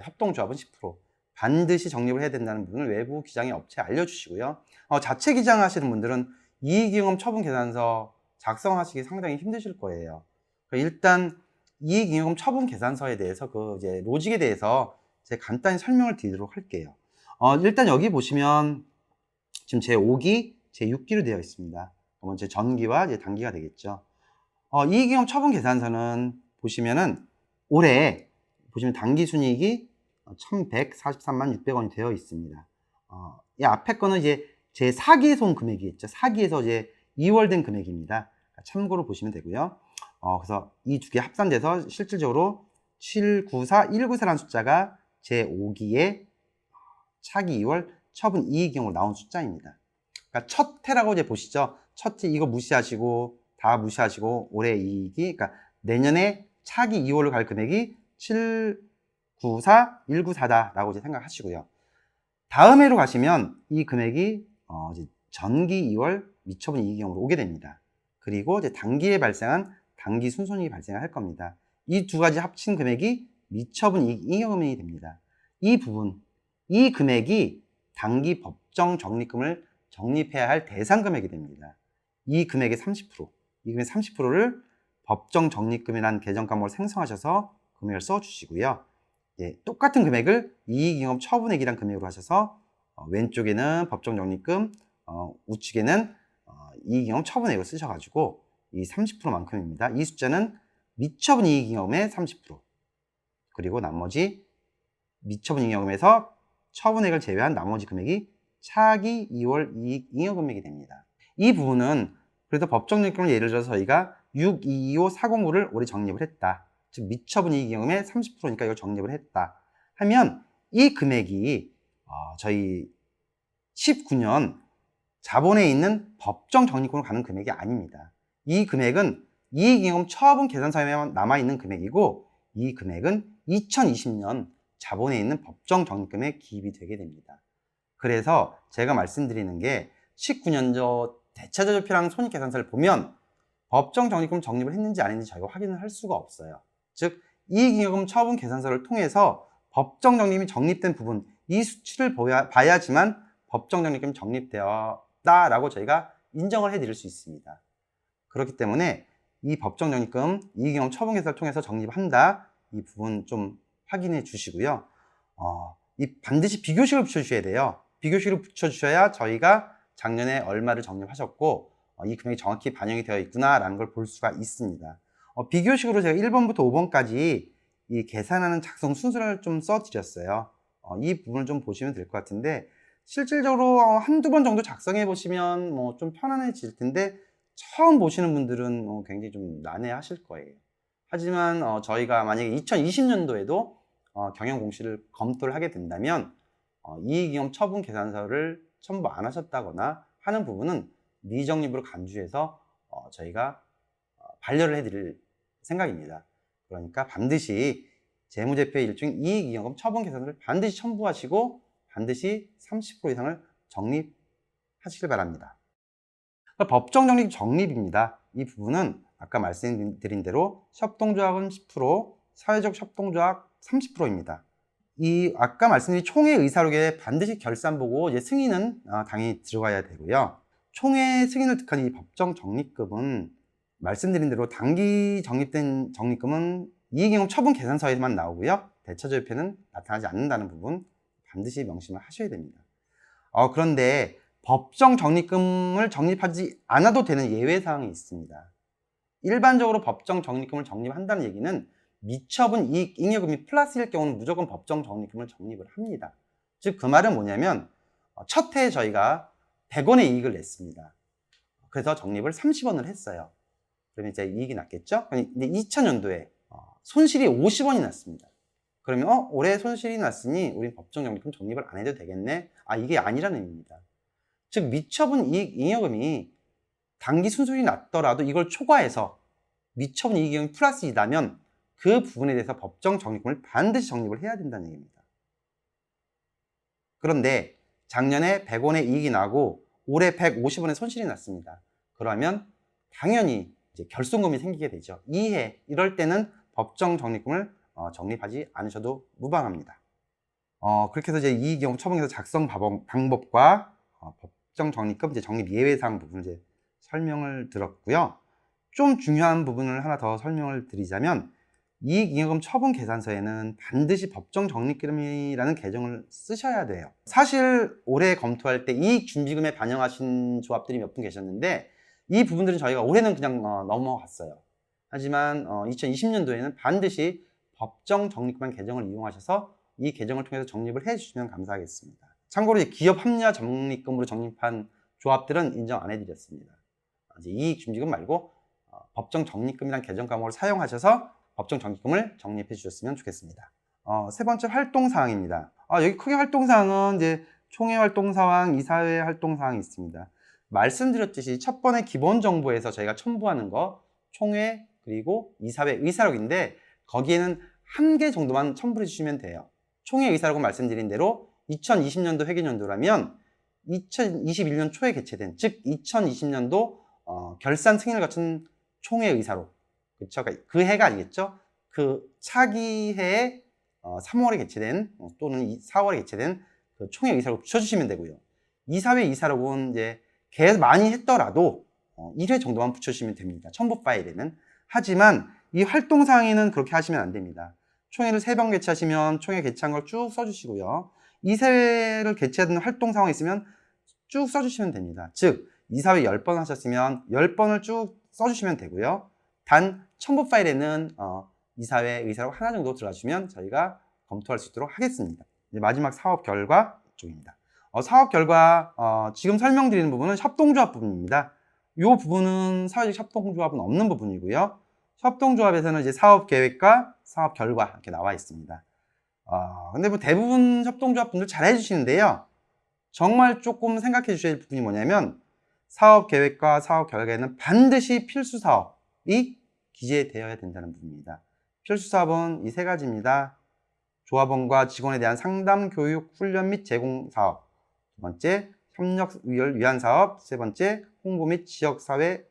협동조합은 10%. 반드시 적립을 해야 된다는 부분을 외부 기장의 업체에 알려주시고요. 자체 기장하시는 분들은 이익잉여금 처분 계산서 작성하시기 상당히 힘드실 거예요. 그러니까 일단 이익잉여금 처분 계산서에 대해서 그 이제 로직에 대해서 제가 간단히 설명을 드리도록 할게요. 일단 여기 보시면 지금 제 5기, 제 6기로 되어 있습니다. 그러면 제 전기와 이제 단기가 되겠죠. 이익잉여금 처분 계산서는 보시면은 올해 보시면 당기 순이익이 1,143만 600원이 되어 있습니다. 이 앞에 거는 이제 제 4기에서 온 금액이 있죠. 4기에서 이제 2월 된 금액입니다. 참고로 보시면 되고요. 그래서 이 두 개 합산돼서 실질적으로 794194라는 숫자가 제 5기에 차기 2월 처분 이익잉여금으로 나온 숫자입니다. 그러니까 첫 해라고 이제 보시죠. 첫 해 이거 무시하시고 다 무시하시고 올해 이익이 그러니까 내년에 차기 2월로 갈 금액이 794194다라고 이제 생각하시고요. 다음 해로 가시면 이 금액이 이제 전기 2월 미처분 이익잉여금으로 오게 됩니다. 그리고 이제 단기에 발생한 단기 순손익이 발생할 겁니다. 이 두 가지 합친 금액이 미처분 이익잉여금이 됩니다. 이 부분, 이 금액이 단기 법정 적립금을 적립해야 할 대상 금액이 됩니다. 이 금액의 30%, 이 금액 30%를 법정 적립금이라는 계정과목을 생성하셔서 금액을 써주시고요. 예, 똑같은 금액을 이익잉여금 처분액이라는 금액으로 하셔서 왼쪽에는 법정 적립금, 우측에는 이익잉여금 처분액을 쓰셔가지고 이 30%만큼입니다. 이 숫자는 미처분 이익잉여금의 30%, 그리고 나머지 미처분 이익잉여금에서 처분액을 제외한 나머지 금액이 차기 2월 이익잉여 금액이 됩니다. 이 부분은 그래서 법정 적립금을 예를 들어서 저희가 622540구를 올해 적립을 했다. 즉 미처분 이익잉여금의 30%니까 이걸 적립을 했다 하면 이 금액이 저희 19년 자본에 있는 법정 적립금으로 가는 금액이 아닙니다. 이 금액은 이익잉여금 처분 계산서에만 남아있는 금액이고 이 금액은 2020년 자본에 있는 법정 적립금에 기입이 되게 됩니다. 그래서 제가 말씀드리는 게 19년도 대차저조표랑 손익계산서를 보면 법정 적립금 적립을 했는지 안 했는지 저희가 확인을 할 수가 없어요. 즉 이익잉여금 처분 계산서를 통해서 법정 적립이 적립된 부분, 이 수치를 봐야지만 법정 적립금이 적립되었다라고 저희가 인정을 해드릴 수 있습니다. 그렇기 때문에 이 법정 적립금 이익잉여금 처분 계산서를 통해서 적립한다, 이 부분 좀 확인해 주시고요. 이 반드시 비교식을 붙여주셔야 돼요. 비교식을 붙여주셔야 저희가 작년에 얼마를 적립하셨고 이 금액이 정확히 반영이 되어 있구나라는 걸 볼 수가 있습니다. 비교식으로 제가 1번부터 5번까지 이 계산하는 작성 순서를 좀 써드렸어요. 이 부분을 좀 보시면 될 것 같은데 실질적으로 한두 번 정도 작성해 보시면 뭐 좀 편안해질 텐데 처음 보시는 분들은 굉장히 좀 난해하실 거예요. 하지만 저희가 만약에 2020년도에도 경영 공시를 검토를 하게 된다면 이익잉여금 처분 계산서를 첨부 안 하셨다거나 하는 부분은 미적립으로 간주해서 저희가 반려를 해드릴 생각입니다. 그러니까 반드시 재무제표의 일종인 이익잉여금 처분 계산서를 반드시 첨부하시고 반드시 30% 이상을 적립하시길 바랍니다. 그러니까 법정 적립 적립입니다. 이 부분은 아까 말씀드린 대로 협동조합은 10%, 사회적 협동조합 30%입니다. 이 아까 말씀드린 총회 의사록에 반드시 결산 보고 이제 승인은 당연히 들어가야 되고요. 총회 승인을 득한 이 법정 적립금은 말씀드린 대로 단기 적립된 적립금은 이익잉여금 처분 계산서에만 나오고요. 대차조표는 나타나지 않는다는 부분 반드시 명심을 하셔야 됩니다. 그런데 법정 적립금을 적립하지 않아도 되는 예외 사항이 있습니다. 일반적으로 법정 적립금을 적립한다는 얘기는 미처분 이익 잉여금이 플러스일 경우는 무조건 법정 적립금을 적립을 합니다. 즉 그 말은 뭐냐면 첫 해에 저희가 100원의 이익을 냈습니다. 그래서 적립을 30원을 했어요. 그러면 이제 이익이 났겠죠? 근데 2000년도에 손실이 50원이 났습니다. 그러면 올해 손실이 났으니 우린 법정 적립금 적립을 안 해도 되겠네? 이게 아니라는 의미입니다. 즉 미처분 이익 잉여금이 단기 순손이 났더라도 이걸 초과해서 미처분 이익 잉여금이 플러스이다면 그 부분에 대해서 법정 적립금을 반드시 적립을 해야 된다는 얘기입니다. 그런데 작년에 100원의 이익이 나고 올해 150원의 손실이 났습니다. 그러면 당연히 이제 결손금이 생기게 되죠. 이럴 때는 법정 적립금을 적립하지 않으셔도 무방합니다. 그렇게 해서 이제 이익잉여금 처분에서 작성 방법과 법정 적립금 이제 적립 예외사항 부분을 이제 설명을 들었고요. 좀 중요한 부분을 하나 더 설명을 드리자면 이익잉여금 처분 계산서에는 반드시 법정 적립금이라는 계정을 쓰셔야 돼요. 사실 올해 검토할 때 이익준비금에 반영하신 조합들이 몇 분 계셨는데 이 부분들은 저희가 올해는 그냥 넘어갔어요. 하지만 2020년도에는 반드시 법정 적립금 계정을 이용하셔서 이 계정을 통해서 적립을 해주시면 감사하겠습니다. 참고로 기업 합리화 적립금으로 적립한 조합들은 인정 안 해드렸습니다. 이제 이익준비금 말고 법정 적립금이라는 계정 과목을 사용하셔서 법정 적립금을 적립해 주셨으면 좋겠습니다. 세 번째 활동사항입니다. 여기 크게 활동사항은 이제 총회 활동사항, 이사회 활동사항이 있습니다. 말씀드렸듯이 첫 번에 기본정보에서 저희가 첨부하는 거 총회 그리고 이사회 의사록인데 거기에는 한 개 정도만 첨부해 주시면 돼요. 총회 의사록은 말씀드린 대로 2020년도 회계연도라면 2021년 초에 개최된 즉 2020년도 결산 승인을 거친 총회 의사록 그쵸? 그 해가 아니겠죠? 그 차기 해에 3월에 개최된 또는 4월에 개최된 그 총회 의사록 붙여주시면 되고요. 이사회 의사록은 이제 많이 했더라도 1회 정도만 붙여주시면 됩니다. 첨부 파일에는. 하지만 이 활동사항에는 그렇게 하시면 안 됩니다. 총회를 3번 개최하시면 총회 개최한 걸 쭉 써주시고요. 이사회를 개최하는 활동사항이 있으면 쭉 써주시면 됩니다. 즉 이사회 10번 하셨으면 10번을 쭉 써주시면 되고요. 단 첨부 파일에는 이사회 의사록 하나 정도 들어가주시면 저희가 검토할 수 있도록 하겠습니다. 이제 마지막 사업 결과 쪽입니다. 사업 결과 지금 설명드리는 부분은 협동조합 부분입니다. 이 부분은 사회적 협동조합은 없는 부분이고요. 협동조합에서는 이제 사업 계획과 사업 결과 이렇게 나와 있습니다. 근데 뭐 대부분 협동조합 분들 잘 해주시는데요. 정말 조금 생각해 주셔야 할 부분이 뭐냐면 사업 계획과 사업 결과에는 반드시 필수 사업이 기재되어야 된다는 부분입니다. 필수 사업은 이 세 가지입니다. 조합원과 직원에 대한 상담, 교육, 훈련 및 제공 사업. 두 번째, 협력을 위한 사업. 세 번째, 홍보 및 지역사회를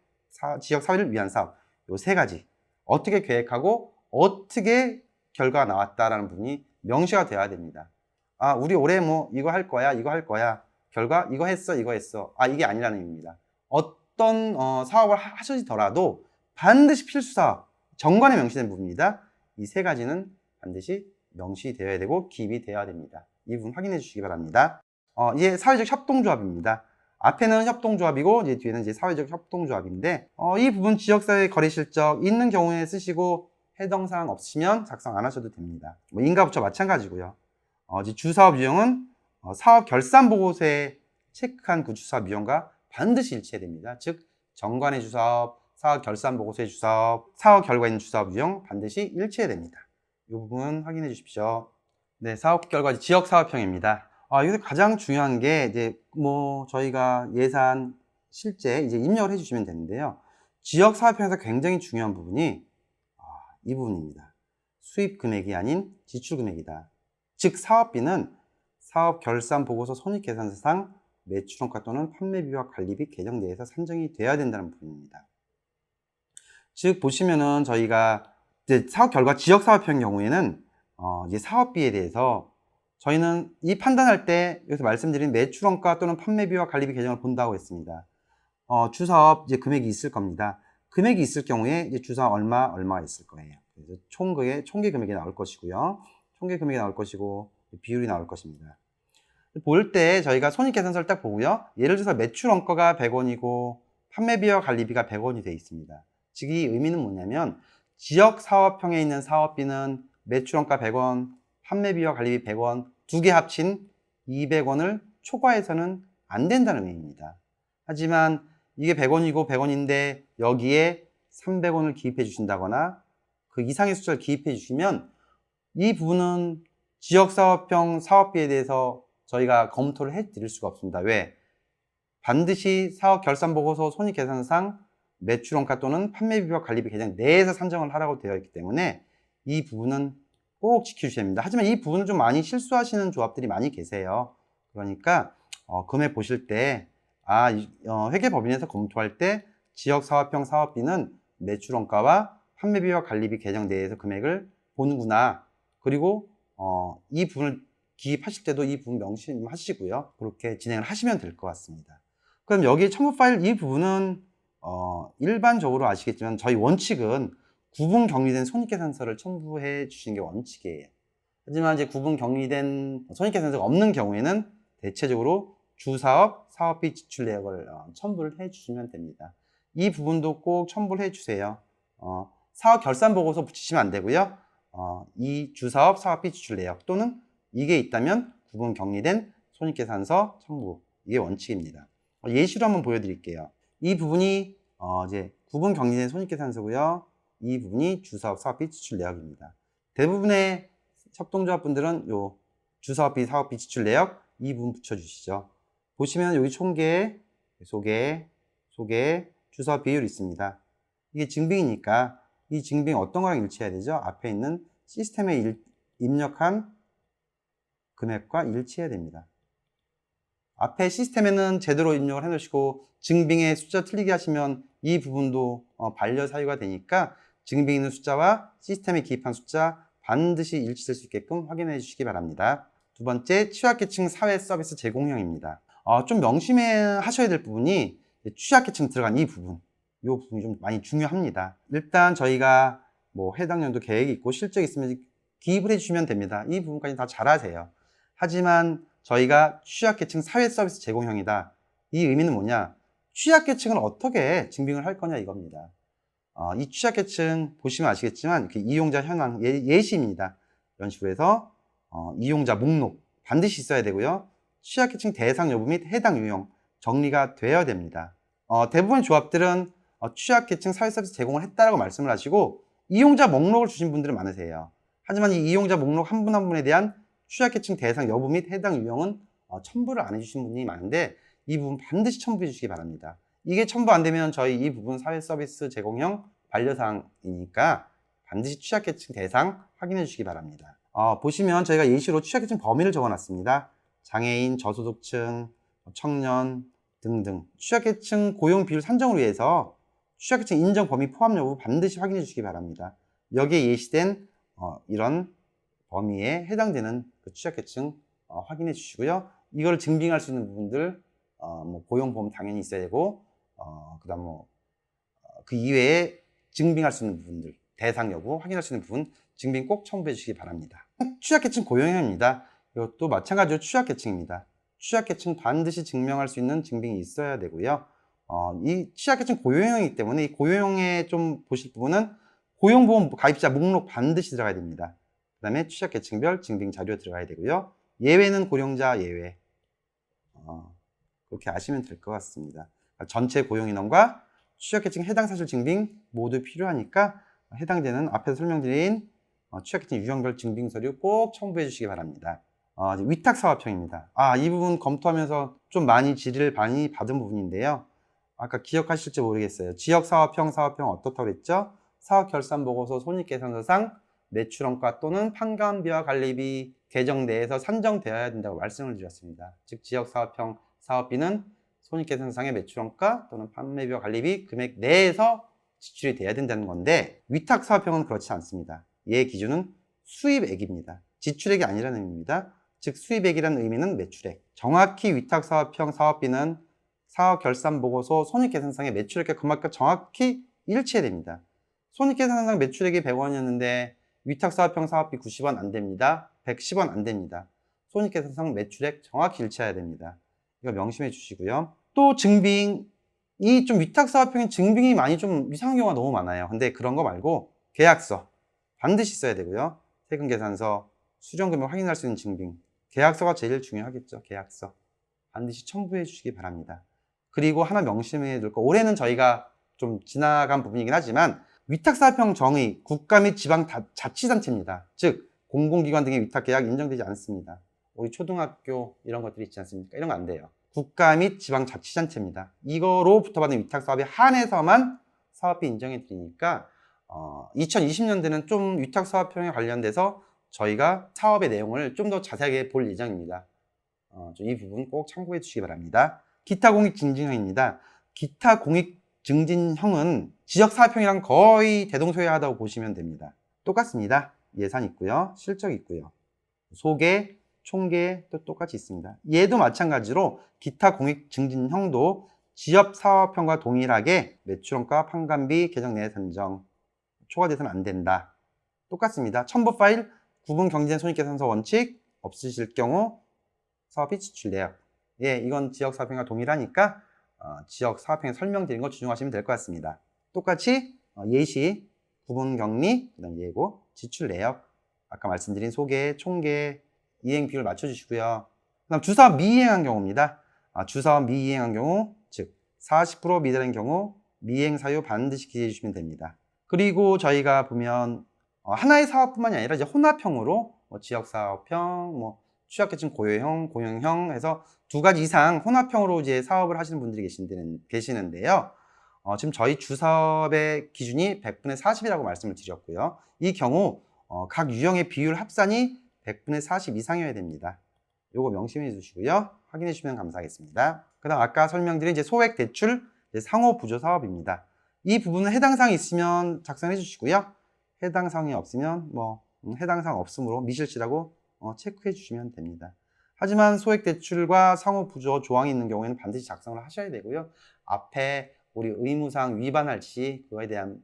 위한 사업. 이 세 가지. 어떻게 계획하고 어떻게 결과가 나왔다라는 부분이 명시가 되어야 됩니다. 우리 올해 뭐 이거 할 거야, 이거 할 거야. 결과 이거 했어, 이거 했어. 이게 아니라는 의미입니다. 어떤 사업을 하시더라도 반드시 필수 사업, 정관에 명시된 부분입니다. 이 세 가지는 반드시 명시되어야 되고 기입이 되어야 됩니다. 이 부분 확인해 주시기 바랍니다. 이게 사회적 협동조합입니다. 앞에는 협동조합이고 이제 뒤에는 이제 사회적 협동조합인데 이 부분 지역사회 거래실적 있는 경우에 쓰시고 해당사항 없으시면 작성 안 하셔도 됩니다. 뭐 인가부처 마찬가지고요. 이제 주사업 유형은 사업 결산 보고서에 체크한 그 주사업 유형과 반드시 일치해야 됩니다. 즉 정관의 주사업, 사업 결산 보고서의 주사업, 사업 결과 있는 주사업 유형 반드시 일치해야 됩니다. 이 부분 확인해 주십시오. 네, 사업 결과 지역 사업형입니다. 여기서 가장 중요한 게 이제 뭐 저희가 예산 실제 이제 입력을 해주시면 되는데요. 지역 사업형에서 굉장히 중요한 부분이 이 부분입니다. 수입 금액이 아닌 지출 금액이다. 즉 사업비는 사업 결산 보고서 손익 계산서상 매출원가 또는 판매비와 관리비 계정 내에서 산정이 돼야 된다는 부분입니다. 즉 보시면은 저희가 이제 사업 결과 지역 사업형 경우에는 이제 사업비에 대해서 저희는 이 판단할 때 여기서 말씀드린 매출원가 또는 판매비와 관리비 계정을 본다고 했습니다. 주사업 이제 금액이 있을 겁니다. 금액이 있을 경우에 이제 주사업 얼마가 있을 거예요. 그래서 총계 금액이 나올 것이고요. 총계 금액이 나올 것이고 비율이 나올 것입니다. 볼 때 저희가 손익계산서를 딱 보고요. 예를 들어서 매출 원가가 100원이고 판매비와 관리비가 100원이 되어 있습니다. 즉 이 의미는 뭐냐면 지역 사업형에 있는 사업비는 매출 원가 100원, 판매비와 관리비 100원 두 개 합친 200원을 초과해서는 안 된다는 의미입니다. 하지만 이게 100원이고 100원인데 여기에 300원을 기입해 주신다거나 그 이상의 숫자를 기입해 주시면 이 부분은 지역사업형 사업비에 대해서 저희가 검토를 해 드릴 수가 없습니다. 왜? 반드시 사업 결산보고서 손익계산상 매출원가 또는 판매비와 관리비 계정 내에서 산정을 하라고 되어 있기 때문에 이 부분은 꼭 지켜주셔야 됩니다. 하지만 이 부분을 좀 많이 실수하시는 조합들이 많이 계세요. 그러니까 금액 보실 때 회계법인에서 검토할 때 지역사업형 사업비는 매출원가와 판매비와 관리비 계정 내에서 금액을 보는구나. 그리고 이 부분을 기입하실 때도 이 부분 명심하시고요. 그렇게 진행을 하시면 될 것 같습니다. 그럼 여기 첨부 파일 이 부분은 일반적으로 아시겠지만 저희 원칙은 구분 격리된 손익계산서를 첨부해 주시는 게 원칙이에요. 하지만 이제 구분 격리된 손익계산서가 없는 경우에는 대체적으로 주사업, 사업비 지출 내역을 첨부를 해 주시면 됩니다. 이 부분도 꼭 첨부를 해 주세요. 사업 결산 보고서 붙이시면 안 되고요. 이 주사업, 사업비 지출 내역 또는 이게 있다면 구분 격리된 손익계산서 첨부, 이게 원칙입니다. 예시로 한번 보여드릴게요. 이 부분이 이제 구분 격리된 손익계산서고요. 이 부분이 주사업, 사업비 지출 내역입니다. 대부분의 협동조합분들은 요 주사업비, 사업비 지출 내역 이 부분 붙여주시죠. 보시면 여기 총계, 소개, 주사업 비율이 있습니다. 이게 증빙이니까 이 증빙 어떤 거랑 일치해야 되죠? 앞에 있는 시스템에 입력한 금액과 일치해야 됩니다. 앞에 시스템에는 제대로 입력을 해 놓으시고 증빙의 숫자 틀리게 하시면 이 부분도 반려 사유가 되니까 증빙 있는 숫자와 시스템에 기입한 숫자 반드시 일치될 수 있게끔 확인해 주시기 바랍니다. 두 번째, 취약계층 사회 서비스 제공형입니다. 좀 명심해 하셔야 될 부분이 취약계층 들어간 이 부분이 좀 많이 중요합니다. 일단 저희가 뭐 해당 연도 계획이 있고 실적이 있으면 기입을 해주시면 됩니다. 이 부분까지 다 잘하세요. 하지만 저희가 취약계층 사회 서비스 제공형이다. 이 의미는 뭐냐? 취약계층을 어떻게 증빙을 할 거냐 이겁니다. 이 취약계층 보시면 아시겠지만 이렇게 이용자 현황 예시입니다. 이런 식으로 해서 이용자 목록 반드시 있어야 되고요. 취약계층 대상 여부 및 해당 유형 정리가 되어야 됩니다. 대부분의 조합들은 취약계층 사회서비스 제공을 했다라고 말씀을 하시고 이용자 목록을 주신 분들은 많으세요. 하지만 이 이용자 목록 한 분 한 분에 대한 취약계층 대상 여부 및 해당 유형은 첨부를 안 해주신 분이 많은데 이 부분 반드시 첨부해 주시기 바랍니다. 이게 첨부 안 되면 저희 이 부분 사회서비스 제공형 반려사항이니까 반드시 취약계층 대상 확인해 주시기 바랍니다. 보시면 저희가 예시로 취약계층 범위를 적어놨습니다. 장애인, 저소득층, 청년 등등 취약계층 고용 비율 산정을 위해서 취약계층 인정 범위 포함 여부 반드시 확인해 주시기 바랍니다. 여기에 예시된 이런 범위에 해당되는 그 취약계층 확인해 주시고요. 이걸 증빙할 수 있는 부분들 뭐 고용보험 당연히 있어야 되고 그다음 그 이외에 증빙할 수 있는 부분들 대상 여부 확인할 수 있는 부분 증빙 꼭 첨부해 주시기 바랍니다. 취약계층 고용형입니다. 이것도 마찬가지로 취약계층입니다. 취약계층 반드시 증명할 수 있는 증빙이 있어야 되고요. 이 취약계층 고용형이기 때문에 이 고용형에 좀 보실 부분은 고용보험 가입자 목록 반드시 들어가야 됩니다. 그 다음에 취약계층별 증빙 자료 들어가야 되고요. 예외는 고령자 예외. 그렇게 아시면 될 것 같습니다. 전체 고용인원과 취약계층 해당 사실 증빙 모두 필요하니까 해당되는 앞에서 설명드린 취약계층 유형별 증빙 서류 꼭 첨부해 주시기 바랍니다. 위탁사업형입니다. 이 부분 검토하면서 좀 많이 질의를 많이 받은 부분인데요. 아까 기억하실지 모르겠어요. 지역사업형, 사업형 어떻다고 그랬죠? 사업결산보고서 손익계산서상 매출원가 또는 판관비와 관리비 계정 내에서 산정되어야 된다고 말씀을 드렸습니다. 즉 지역사업형 사업비는 손익계산상의 매출원가 또는 판매비와 관리비 금액 내에서 지출이 돼야 된다는 건데 위탁사업형은 그렇지 않습니다. 얘의 기준은 수입액입니다. 지출액이 아니라는 의미입니다. 즉 수입액이라는 의미는 매출액. 정확히 위탁사업형 사업비는 사업결산보고서 손익계산상의 매출액과 그만큼 정확히 일치해야 됩니다. 손익계산상 매출액이 100원이었는데 위탁사업형 사업비 90원 안 됩니다. 110원 안 됩니다. 손익계산상 매출액 정확히 일치해야 됩니다. 이거 명심해 주시고요. 또 증빙, 이 좀 위탁사업형인 증빙이 많이 좀 이상한 경우가 너무 많아요. 근데 그런 거 말고 계약서 반드시 써야 되고요. 세금계산서, 수령금을 확인할 수 있는 증빙, 계약서가 제일 중요하겠죠. 계약서 반드시 첨부해 주시기 바랍니다. 그리고 하나 명심해 둘 거, 올해는 저희가 좀 지나간 부분이긴 하지만 위탁사업형 정의 국가 및 지방 자치단체입니다. 즉 공공기관 등의 위탁계약 인정되지 않습니다. 우리 초등학교 이런 것들이 있지 않습니까? 이런 거 안 돼요. 국가 및 지방자치단체입니다. 이거로부터 받는 위탁사업에 한해서만 사업비 인정해 드리니까 2020년대는 좀 위탁사업형에 관련돼서 저희가 사업의 내용을 좀 더 자세하게 볼 예정입니다. 이 부분 꼭 참고해 주시기 바랍니다. 기타 공익 증진형입니다. 기타 공익 증진형은 지역사업형이랑 거의 대동소이하다고 보시면 됩니다. 똑같습니다. 예산 있고요. 실적 있고요. 소개, 총계 또 똑같이 있습니다. 얘도 마찬가지로 기타 공익 증진형도 지역사업형과 동일하게 매출원가, 판관비, 계정내 산정 초과돼서는 안 된다. 똑같습니다. 첨부 파일, 구분 경제 손익계산서 원칙 없으실 경우 사업비 지출 내역. 예, 이건 지역사업형과 동일하니까 지역사업형에 설명드린 거 준용하시면 될 것 같습니다. 똑같이 예시, 구분격리, 그다음 예고, 지출 내역, 아까 말씀드린 소개, 총계, 이행 비율 맞춰주시고요. 그다음 주사업 미이행한 경우입니다. 주사업 미이행한 경우, 즉 40% 미달인 경우 미이행 사유 반드시 기재해 주시면 됩니다. 그리고 저희가 보면 하나의 사업뿐만이 아니라 이제 혼합형으로 지역사업형, 취약계층 고용형, 공용형 해서 2가지 이상 혼합형으로 이제 사업을 하시는 분들이 계시는데요. 지금 저희 주사업의 기준이 100분의 40이라고 말씀을 드렸고요. 이 경우 각 유형의 비율 합산이 100분의 40 이상이어야 됩니다. 요거 명심해 주시고요. 확인해 주시면 감사하겠습니다. 그 다음 아까 설명드린 이제 소액 대출 상호 부조 사업입니다. 이 부분은 해당 사항이 있으면 작성해 주시고요. 해당 사항이 없으면 해당 사항 없으므로 미실시라고 체크해 주시면 됩니다. 하지만 소액 대출과 상호 부조 조항이 있는 경우에는 반드시 작성을 하셔야 되고요. 앞에 우리 의무사항 위반할 시 그거에 대한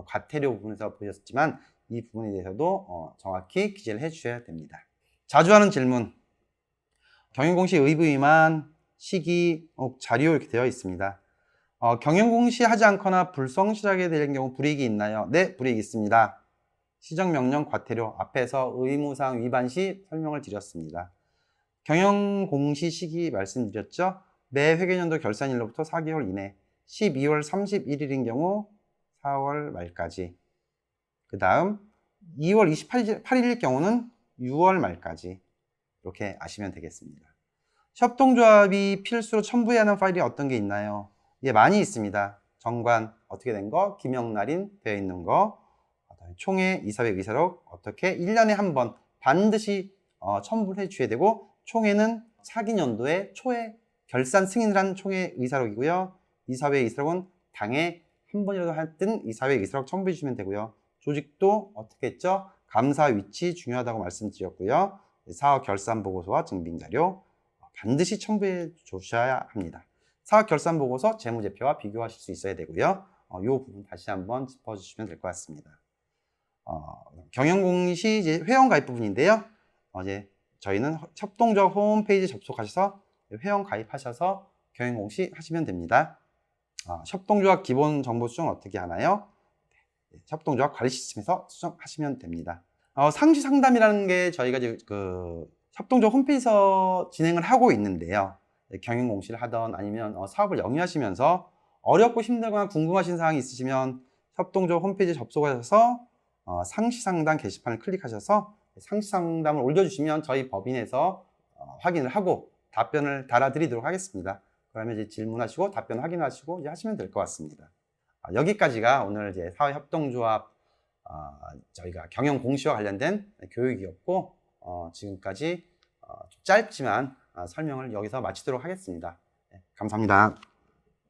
과태료 부분에서 보셨지만 이 부분에 대해서도 정확히 기재를 해 주셔야 됩니다. 자주 하는 질문, 경영공시 의무위반, 시기, 자료 이렇게 되어 있습니다. 경영공시 하지 않거나 불성실하게 되는 경우 불이익이 있나요? 네, 불이익이 있습니다. 시정명령 과태료 앞에서 의무사항 위반 시 설명을 드렸습니다. 경영공시 시기 말씀드렸죠? 매 회계연도 결산일로부터 4개월 이내 12월 31일인 경우 4월 말까지, 그 다음 2월 28일일 경우는 6월 말까지 이렇게 아시면 되겠습니다. 협동조합이 필수로 첨부해야 하는 파일이 어떤 게 있나요? 예, 많이 있습니다. 정관 어떻게 된 거, 기명날인 되어 있는 거, 총회, 이사회 의사록 어떻게 1년에 한 번 반드시 첨부를 해주셔야 되고, 총회는 차기 년도에 초회 결산 승인을 한 총회 의사록이고요. 이사회 의사록은 당에 한 번이라도 하든 이사회 의사록 첨부해 주시면 되고요. 조직도 어떻게 했죠? 감사 위치 중요하다고 말씀드렸고요. 사업 결산 보고서와 증빙 자료 반드시 첨부해 주셔야 합니다. 사업 결산 보고서 재무제표와 비교하실 수 있어야 되고요. 이 부분 다시 한번 짚어주시면 될 것 같습니다. 경영공시 이제 회원가입 부분인데요. 이제 저희는 협동조합 홈페이지 접속하셔서 회원 가입하셔서 경영공시 하시면 됩니다. 협동조합 기본 정보 수정 어떻게 하나요? 협동조합 관리 시스템에서 수정하시면 됩니다. 상시 상담이라는 게 저희가 이제 협동조합 홈페이지에서 진행을 하고 있는데요. 경영공시를 하던 아니면 사업을 영위하시면서 어렵고 힘들거나 궁금하신 사항이 있으시면 협동조합 홈페이지에 접속하셔서 상시상담 게시판을 클릭하셔서 상시상담을 올려주시면 저희 법인에서 확인을 하고 답변을 달아드리도록 하겠습니다. 그러면 이제 질문하시고 답변 확인하시고 이제 하시면 될 것 같습니다. 여기까지가 오늘 이제 사회협동조합 저희가 경영공시와 관련된 교육이었고, 지금까지 짧지만 설명을 여기서 마치도록 하겠습니다. 감사합니다.